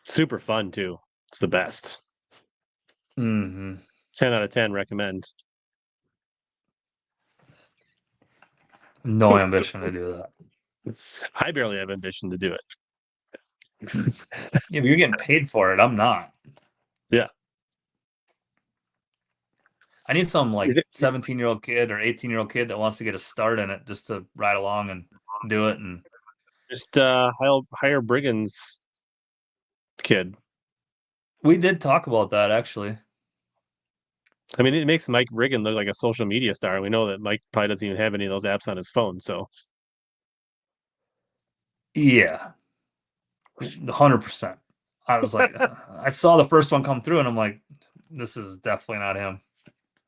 Super fun too. It's the best. 10 out of 10 recommend. No ambition to do that. I barely have ambition to do it. Yeah, but you're getting paid for it. I'm not. Yeah. I need some 17-year-old kid or 18-year-old kid that wants to get a start in it just to ride along and do it. And just hire Brigand's kid. We did talk about that, actually. I mean, it makes Mike Riggin look like a social media star. We know that Mike probably doesn't even have any of those apps on his phone. So, yeah, 100%. I was like, I saw the first one come through, and I'm like, this is definitely not him.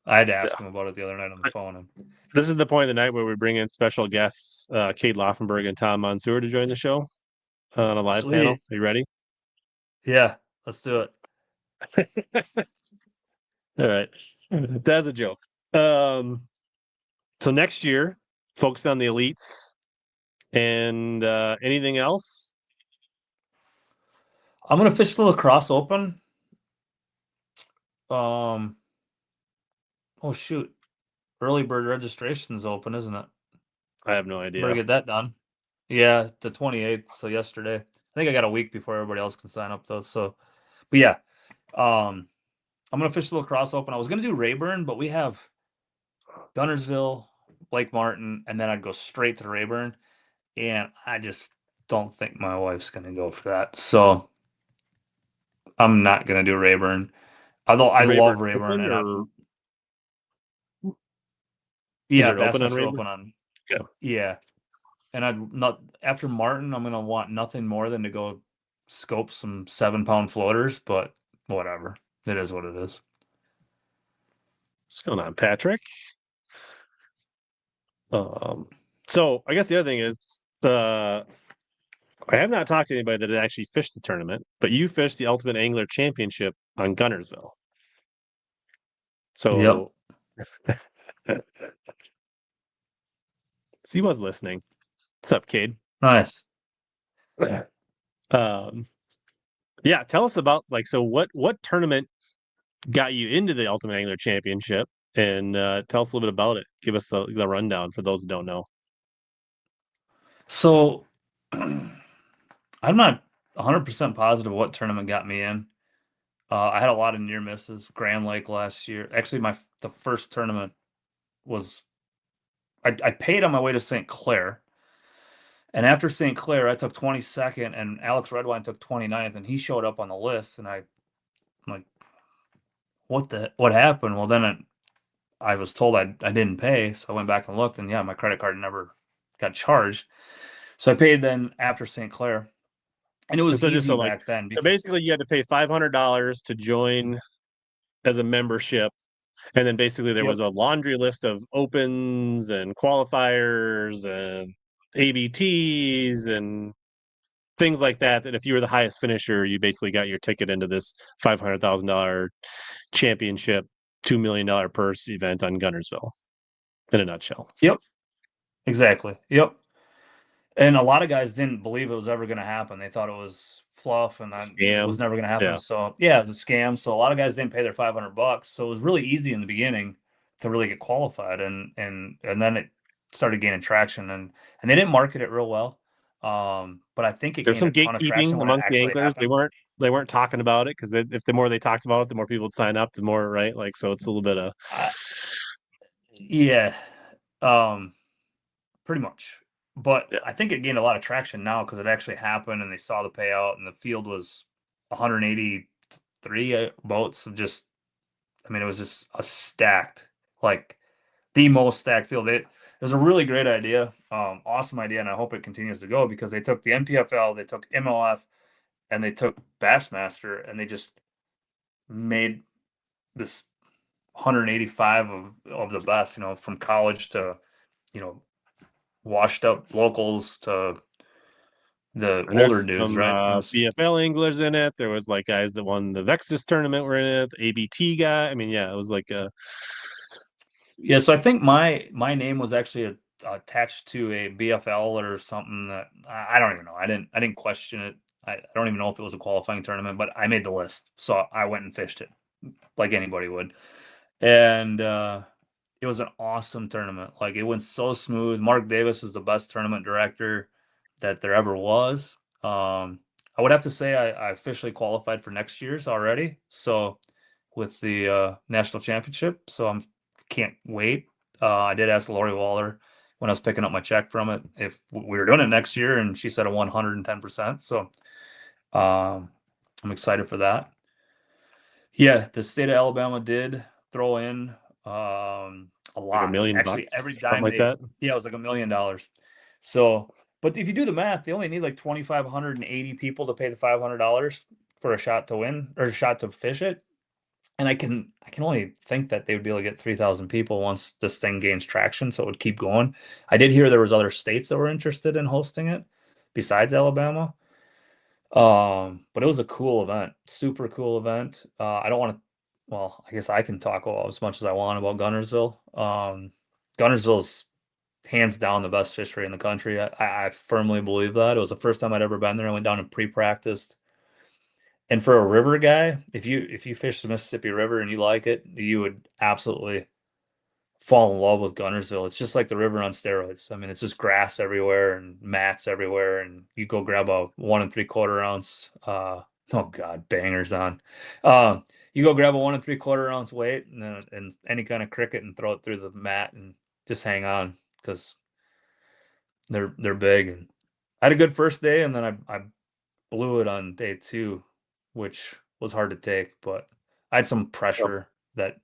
I had to ask him about it the other night on the phone. This is the point of the night where we bring in special guests, Kate Laufenberg and Tom Mansour, to join the show on a live panel. Are you ready? Yeah, let's do it. All right. That's a joke. So next year, focused on the elites and anything else? I'm going to fish the Crosse Open. Oh, shoot. Early bird registration is open, isn't it? I have no idea. Better get that done. Yeah, the 28th, so yesterday. I think I got a week before everybody else can sign up, though. So, but yeah, I'm going to fish the Crosse Open. I was going to do Rayburn, but we have Gunnersville, Lake Martin, and then I'd go straight to Rayburn. And I just don't think my wife's going to go for that. So I'm not going to do Rayburn. Although I love Rayburn. And yeah, Bassmaster open on. Yeah. And I'd not, after Martin, I'm going to want nothing more than to go scope some 7-pound floaters, but whatever. It is what it is. What's going on, Patrick? So I guess the other thing is, I have not talked to anybody that had actually fished the tournament, but you fished the Ultimate Angler Championship on Gunnersville. So, yep. He was listening. What's up, Cade? Nice. Yeah, tell us about so what tournament got you into the Ultimate Angler Championship, and tell us a little bit about it. Give us the rundown for those who don't know. So I'm not 100% positive what tournament got me in. I had a lot of near misses. Grand Lake last year. Actually, the first tournament was I paid on my way to St. Clair. And after St. Clair, I took 22nd, and Alex Redwine took 29th, and he showed up on the list. And I'm like, what happened? Well, then I was told I didn't pay, so I went back and looked, and yeah, my credit card never got charged. So I paid then after St. Clair, and it was So just easy so like, back then so because basically you had to pay $500 to join as a membership. And then basically there yep, was a laundry list of opens and qualifiers and ABTs and things like that. That if you were the highest finisher, you basically got your ticket into this $500,000 championship, $2 million purse event on Gunnersville. In a nutshell. yep, exactly, yep. And a lot of guys didn't believe it was ever going to happen. They thought it was fluff and that it was Scam. never going to happen. Yeah. So yeah, it was a scam. So a lot of guys didn't pay their $500. So it was really easy in the beginning to really get qualified, and then it started gaining traction, and they didn't market it real well. But I think it There's gained some a ton of traction gatekeeping when it amongst the actually anglers. happened. They weren't talking about it because if the more they talked about it, the more people would sign up. The more right, like so, it's a little bit of Yeah, um, pretty much. But yeah. I think it gained a lot of traction now because it actually happened, and they saw the payout, and the field was 183 boats of just. I mean, it was just a stacked, like the most stacked field. It was a really great idea, awesome idea, and I hope it continues to go because they took the NPFL, they took MLF, and they took Bassmaster, and they just made this 185 of the best. You know, from college to washed up locals to the And older there's dudes, some right? It was, BFL anglers in it. There was like guys that won the Vexus tournament were in it. The ABT guy. I mean, yeah, it was like yeah. So I think my name was actually attached to a BFL or something that I don't even know. I didn't question it. I don't even know if it was a qualifying tournament, but I made the list, so I went and fished it like anybody would, and it was an awesome tournament. Like it went so smooth. Mark Davis is the best tournament director that there ever was. I would have to say I officially qualified for next year's already. So with the national championship, so I can't wait. I did ask Lori Waller when I was picking up my check from it if we were doing it next year, and she said a 110%. So I'm excited for that. Yeah, the state of Alabama did throw in a $1 lot. million Actually, bucks, every something dime like they, that. yeah, it was like $1 million. So, but if you do the math, they only need like 2,580 people to pay the $500 for a shot to win or a shot to fish it. And I can only think that they would be able to get 3,000 people once this thing gains traction, so it would keep going. I did hear there was other states that were interested in hosting it besides Alabama. But it was a cool event, super cool event. I don't want to, well, I guess I can talk as much as I want about Gunnersville. Gunnersville's hands down the best fishery in the country. I firmly believe that. It was the first time I'd ever been there. I went down and pre-practiced. And for a river guy, if you fish the Mississippi River and you like it, you would absolutely fall in love with Gunnersville. It's just like the river on steroids. I mean, it's just grass everywhere and mats everywhere, and you go grab a 1 3/4 ounce. Oh God, bangers on. You go grab a 1 3/4 ounce weight and any kind of cricket and throw it through the mat and just hang on because they're big. And I had a good first day, and then I blew it on day 2, which was hard to take, but I had some pressure that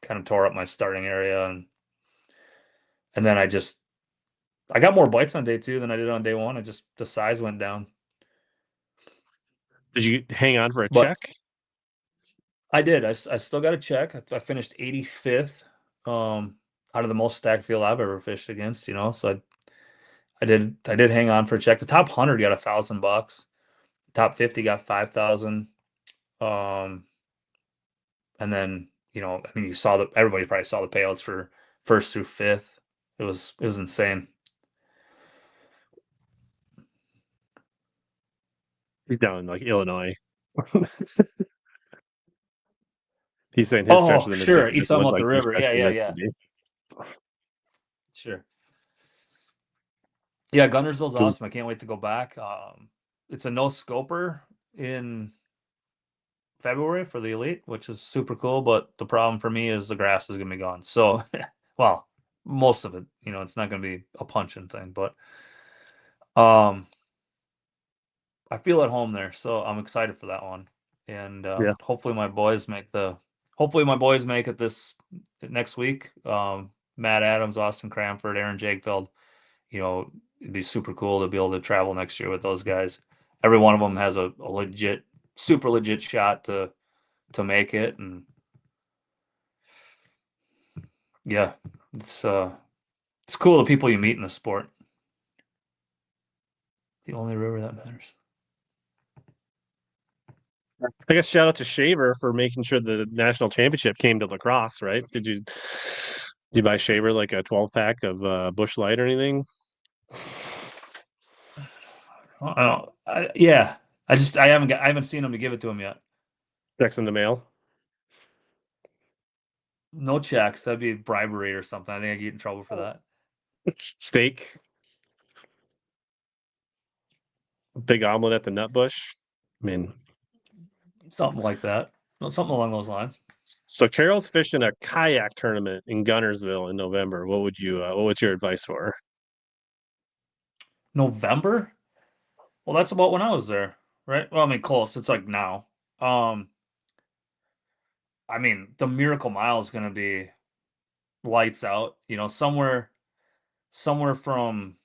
kind of tore up my starting area, and then I got more bites on day 2 than I did on day 1. The size went down. Did you hang on for a But check? I did. I still got a check. I finished 85th out of the most stacked field I've ever fished against, So I did hang on for a check. The top 100 got $1,000. Top 50 got 5,000. And then, I mean, everybody probably saw the payouts for first through fifth. It was insane. He's down in like Illinois. He's saying his stretch Oh, of the sure. Mississippi He's just talking looked about the like your river. stretch Yeah, of the yeah, yeah. Mississippi. Sure. Yeah, Gunnersville's So awesome. I can't wait to go back. It's a no scoper in February for the elite, which is super cool. But the problem for me is the grass is going to be gone. So, well, most of it, it's not going to be a punching thing, but I feel at home there, so I'm excited for that one. And yeah, hopefully my boys make the hopefully my boys make it this next week. Matt Adams, Austin Cranford, Aaron Jagfeld. You know, it'd be super cool to be able to travel next year with those guys. Every one of them has a legit, super legit shot to make it, and yeah, it's cool the people you meet in the sport. The only river that matters. I guess shout out to Shaver for making sure the national championship came to lacrosse, right? Did you buy Shaver like a 12-pack of Busch Light or anything? Yeah, I haven't seen him to give it to him yet. Checks in the mail. No checks. That'd be bribery or something. I think I'd get in trouble for that. Steak. Big omelet at the Nut Bush. I mean, Something like that. Something along those lines. so Carol's fishing a kayak tournament in Gunnersville in November. What's your advice for her? November? Well, that's about when I was there, right? Well, I mean, close. It's like now. I mean, the Miracle Mile is going to be lights out. You know, somewhere from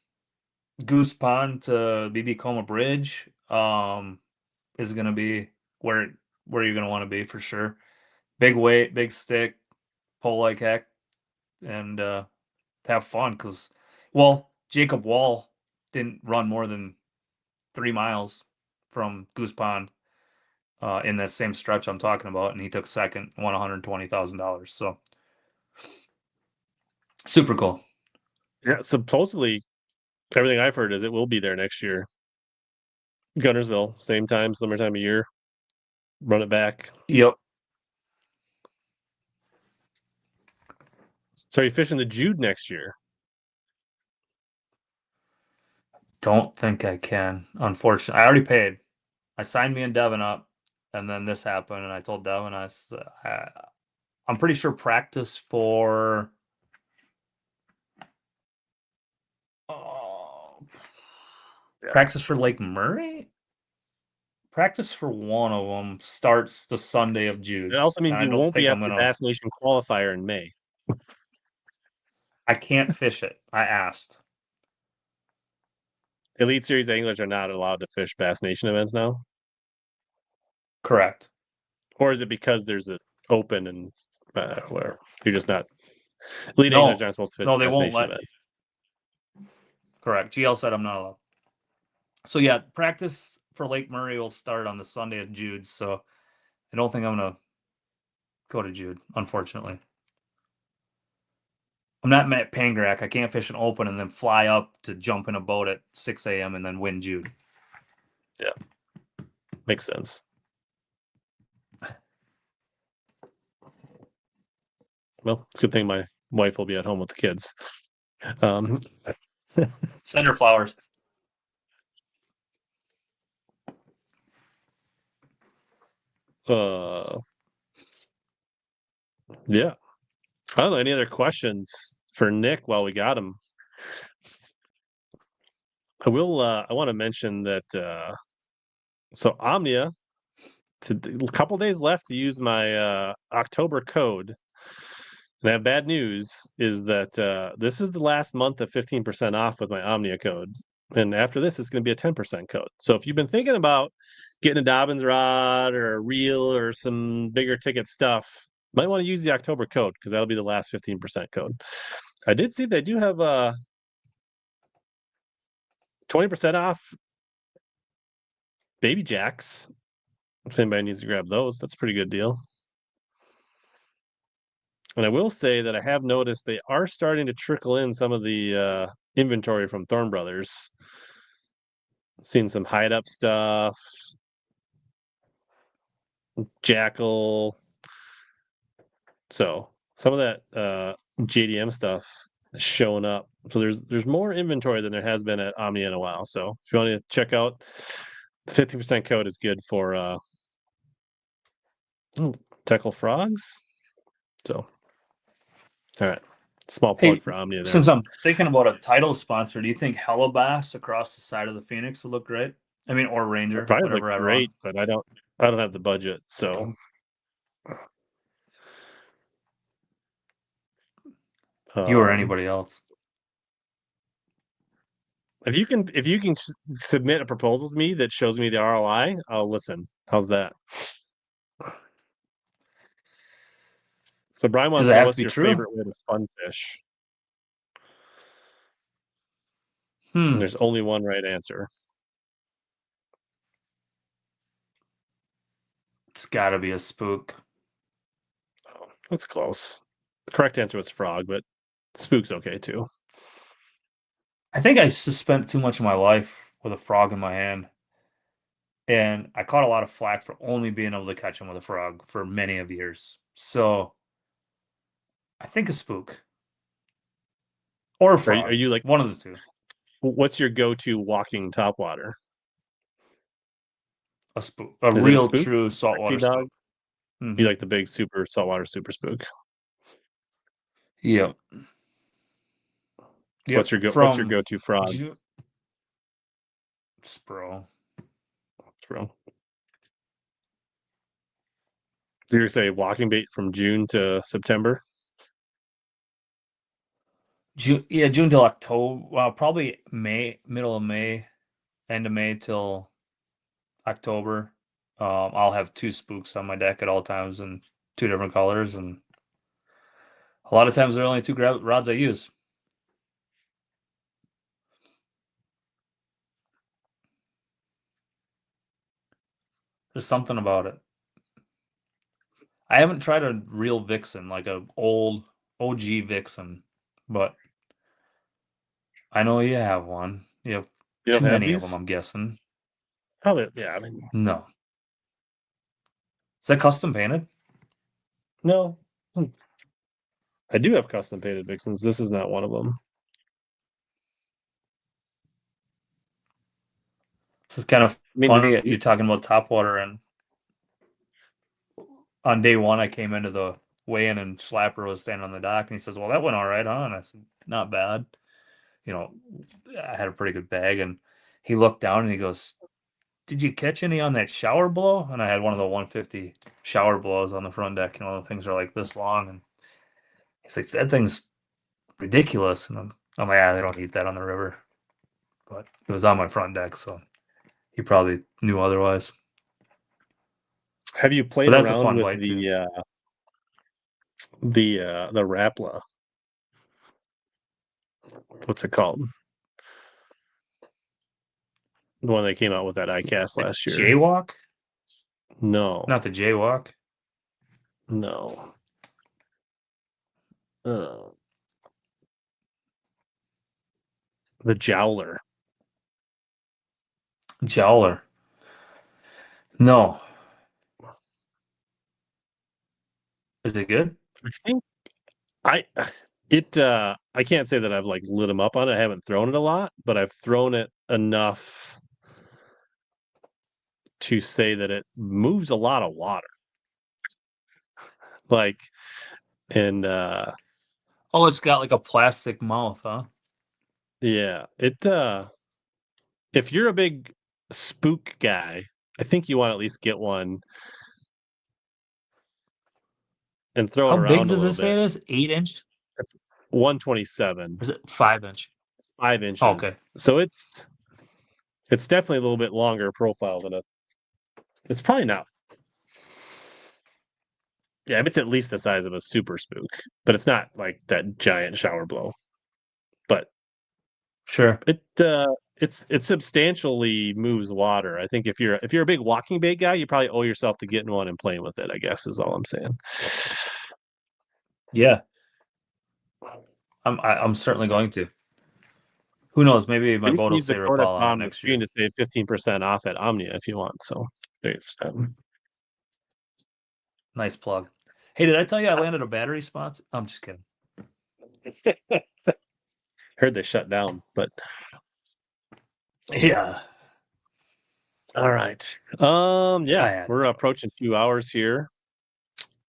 Goose Pond to BB Coma Bridge is going to be where you're going to want to be for sure. Big weight, big stick, pull like heck, and have fun. Because, well, Jacob Wall didn't run more than 3 miles from Goose Pond in that same stretch I'm talking about, and he took second, won $120,000. So super cool. Yeah, supposedly everything I've heard is it will be there next year. Gunnersville, same time, summer time of year. Run it back. Yep. So are you fishing the Jude next year? Don't think I can, unfortunately. I already paid. I signed me and Devin up, and then this happened, and I told Devin, I'm pretty sure practice for practice for Lake Murray? Practice for one of them starts the Sunday of Jude. It also means you won't be at the Bass Nation qualifier in May. I can't fish it. I asked. Elite Series anglers are not allowed to fish Bass Nation events now? Correct. Or is it because there's an open and where you're just not elite anglers aren't supposed to fish no, they Bass won't Nation let events? Correct. GL said I'm not allowed. So yeah, practice for Lake Murray will start on the Sunday of Jude. So I don't think I'm gonna go to Jude, unfortunately. I'm not Matt Pangrac. I can't fish an open and then fly up to jump in a boat at 6 a.m. and then win Jude. Yeah. Makes sense. Well, it's a good thing my wife will be at home with the kids. Send her flowers. Yeah. I don't know. Any other questions for Nick while we got him? I want to mention that so Omnia, a couple days left to use my October code. And I have bad news is that this is the last month of 15% off with my Omnia code. And after this, it's going to be a 10% code. So if you've been thinking about getting a Dobbins rod or a reel or some bigger ticket stuff, you might want to use the October code because that'll be the last 15% code. I did see they do have 20% off baby jacks. If anybody needs to grab those, that's a pretty good deal. And I will say that I have noticed they are starting to trickle in some of the inventory from Thorn Brothers. Seen some hide up stuff, Jackal. So some of that JDM stuff is showing up. So there's more inventory than there has been at Omnia in a while. So if you want to check out, the 50% code is good for Tackle Frogs. So all right. Small plug for Omnia there. Since I'm thinking about a title sponsor, do you think HellaBass across the side of the Phoenix would look great? I mean, or Ranger, Probably whatever look great, but I don't have the budget. So You or anybody else. If you can submit a proposal to me that shows me the ROI, I'll listen. How's that? So Brian wants Does it to know have to what's be your true? favorite way to fun fish? And there's only one right answer. It's got to be a spook. Oh, that's close. The correct answer was frog, but spook's okay too. I think I spent too much of my life with a frog in my hand. And I caught a lot of flack for only being able to catch him with a frog for many of years. So I think a spook. Or a frog. Are you like, one of the two? what's your go-to walking topwater? A spook. A Is it a real, spook? true saltwater Sexy dog? spook. Mhm. You like the big super saltwater super spook? Yep. What's your go-to frog? Spro. Bro. Do you say walking bait from June to September? June till October. Well, probably May, middle of May, end of May till October. I'll have 2 spooks on my deck at all times in 2 different colors, and a lot of times there are only 2 rods I use. There's something about it. I haven't tried a real vixen, like a old OG vixen, but I know you have one. You have You don't too have many of these? them, I'm guessing. Probably, yeah. I mean, No. Is that custom painted? no. I do have custom painted vixens. This is not one of them. This is kind of I mean, funny. You're talking about topwater, and on day 1, I came into the weigh-in, and Slapper was standing on the dock, and he says, "Well, that went all right, huh?" And I said, "Not bad." You know, I had a pretty good bag, and he looked down and he goes, "Did you catch any on that shower blow?" And I had one of the 150 shower blows on the front deck. You know, the things are like this long, and he's like, "That thing's ridiculous." And I'm like, "Ah, they don't eat that on the river." But it was on my front deck, so he probably knew otherwise. have you played But that's a around fun with bite too. the Rapala? What's it called? The one that came out with that iCast last year. Jaywalk? No. Not the jaywalk. No. The Jowler. Jowler. No. Is it good? I think I can't say that I've like lit him up on it. I haven't thrown it a lot, but I've thrown it enough to say that it moves a lot of water. Like, and Oh, it's got like a plastic mouth, huh? yeah, if you're a big spook guy, I think you want to at least get one and throw it How big around a does little it say bit. it is? 8-inch? 127, Or is it 5-inch? 5 inches. Oh, okay. So it's definitely a little bit longer profile than it's probably not. Yeah, it's at least the size of a super spook, but it's not like that giant shower blow. But Sure. it substantially moves water. I think if you're a big walking bait guy, you probably owe yourself to getting one and playing with it, I guess is all I'm saying. Yeah. I'm certainly going to. Who knows? Maybe my You boat can will use the say code at Rapala the on it bottom of the next year. screen to save 15% off at Omnia if you want. So it's Nice plug. Hey, did I tell you I landed a battery sponsor? I'm just kidding. heard they shut down, but Yeah. all right. Yeah, we're approaching 2 hours here.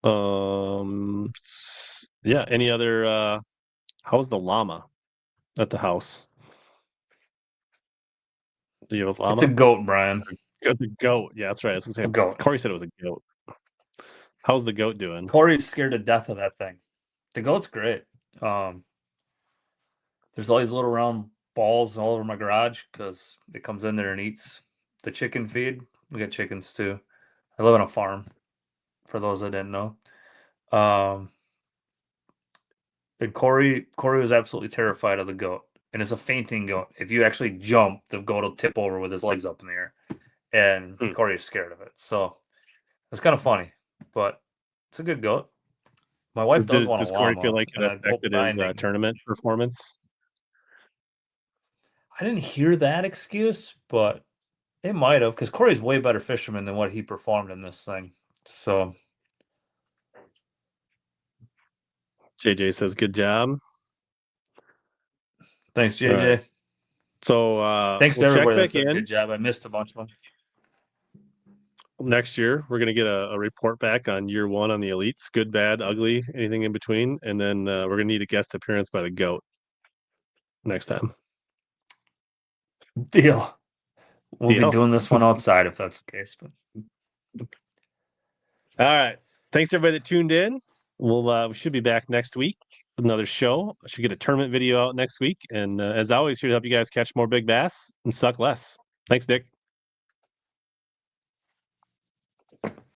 Yeah, any other how's the llama at the house? Do you have a llama? It's a goat, Brian. The goat. Yeah, that's right. I was gonna say A goat. Corey said it was a goat. How's the goat doing? Corey's scared to death of that thing. The goat's great. There's all these little round balls all over my garage because it comes in there and eats the chicken feed. We got chickens too. I live on a farm, for those that didn't know. And Corey was absolutely terrified of the goat. And it's a fainting goat. If you actually jump, the goat will tip over with his legs up in the air. And Corey is scared of it. So it's kind of funny, but it's a good goat. My wife does want a Does Corey llama. feel like it and I hope affected his Ryan- tournament performance? I didn't hear that excuse, but it might have, because Corey's way better fisherman than what he performed in this thing. So JJ says, "Good job." thanks, JJ. All right. So Thanks to we'll check everybody that back said in good job. I missed a bunch of them. next year. We're gonna get a report back on year 1 on the elites, good, bad, ugly, anything in between, and then we're gonna need a guest appearance by the goat next time. Deal. We'll Deal. be doing this one outside if that's the case. But All right. Thanks everybody that tuned in. We should be back next week with another show. I should get a tournament video out next week. And as always, here to help you guys catch more big bass and suck less. Thanks, Dick.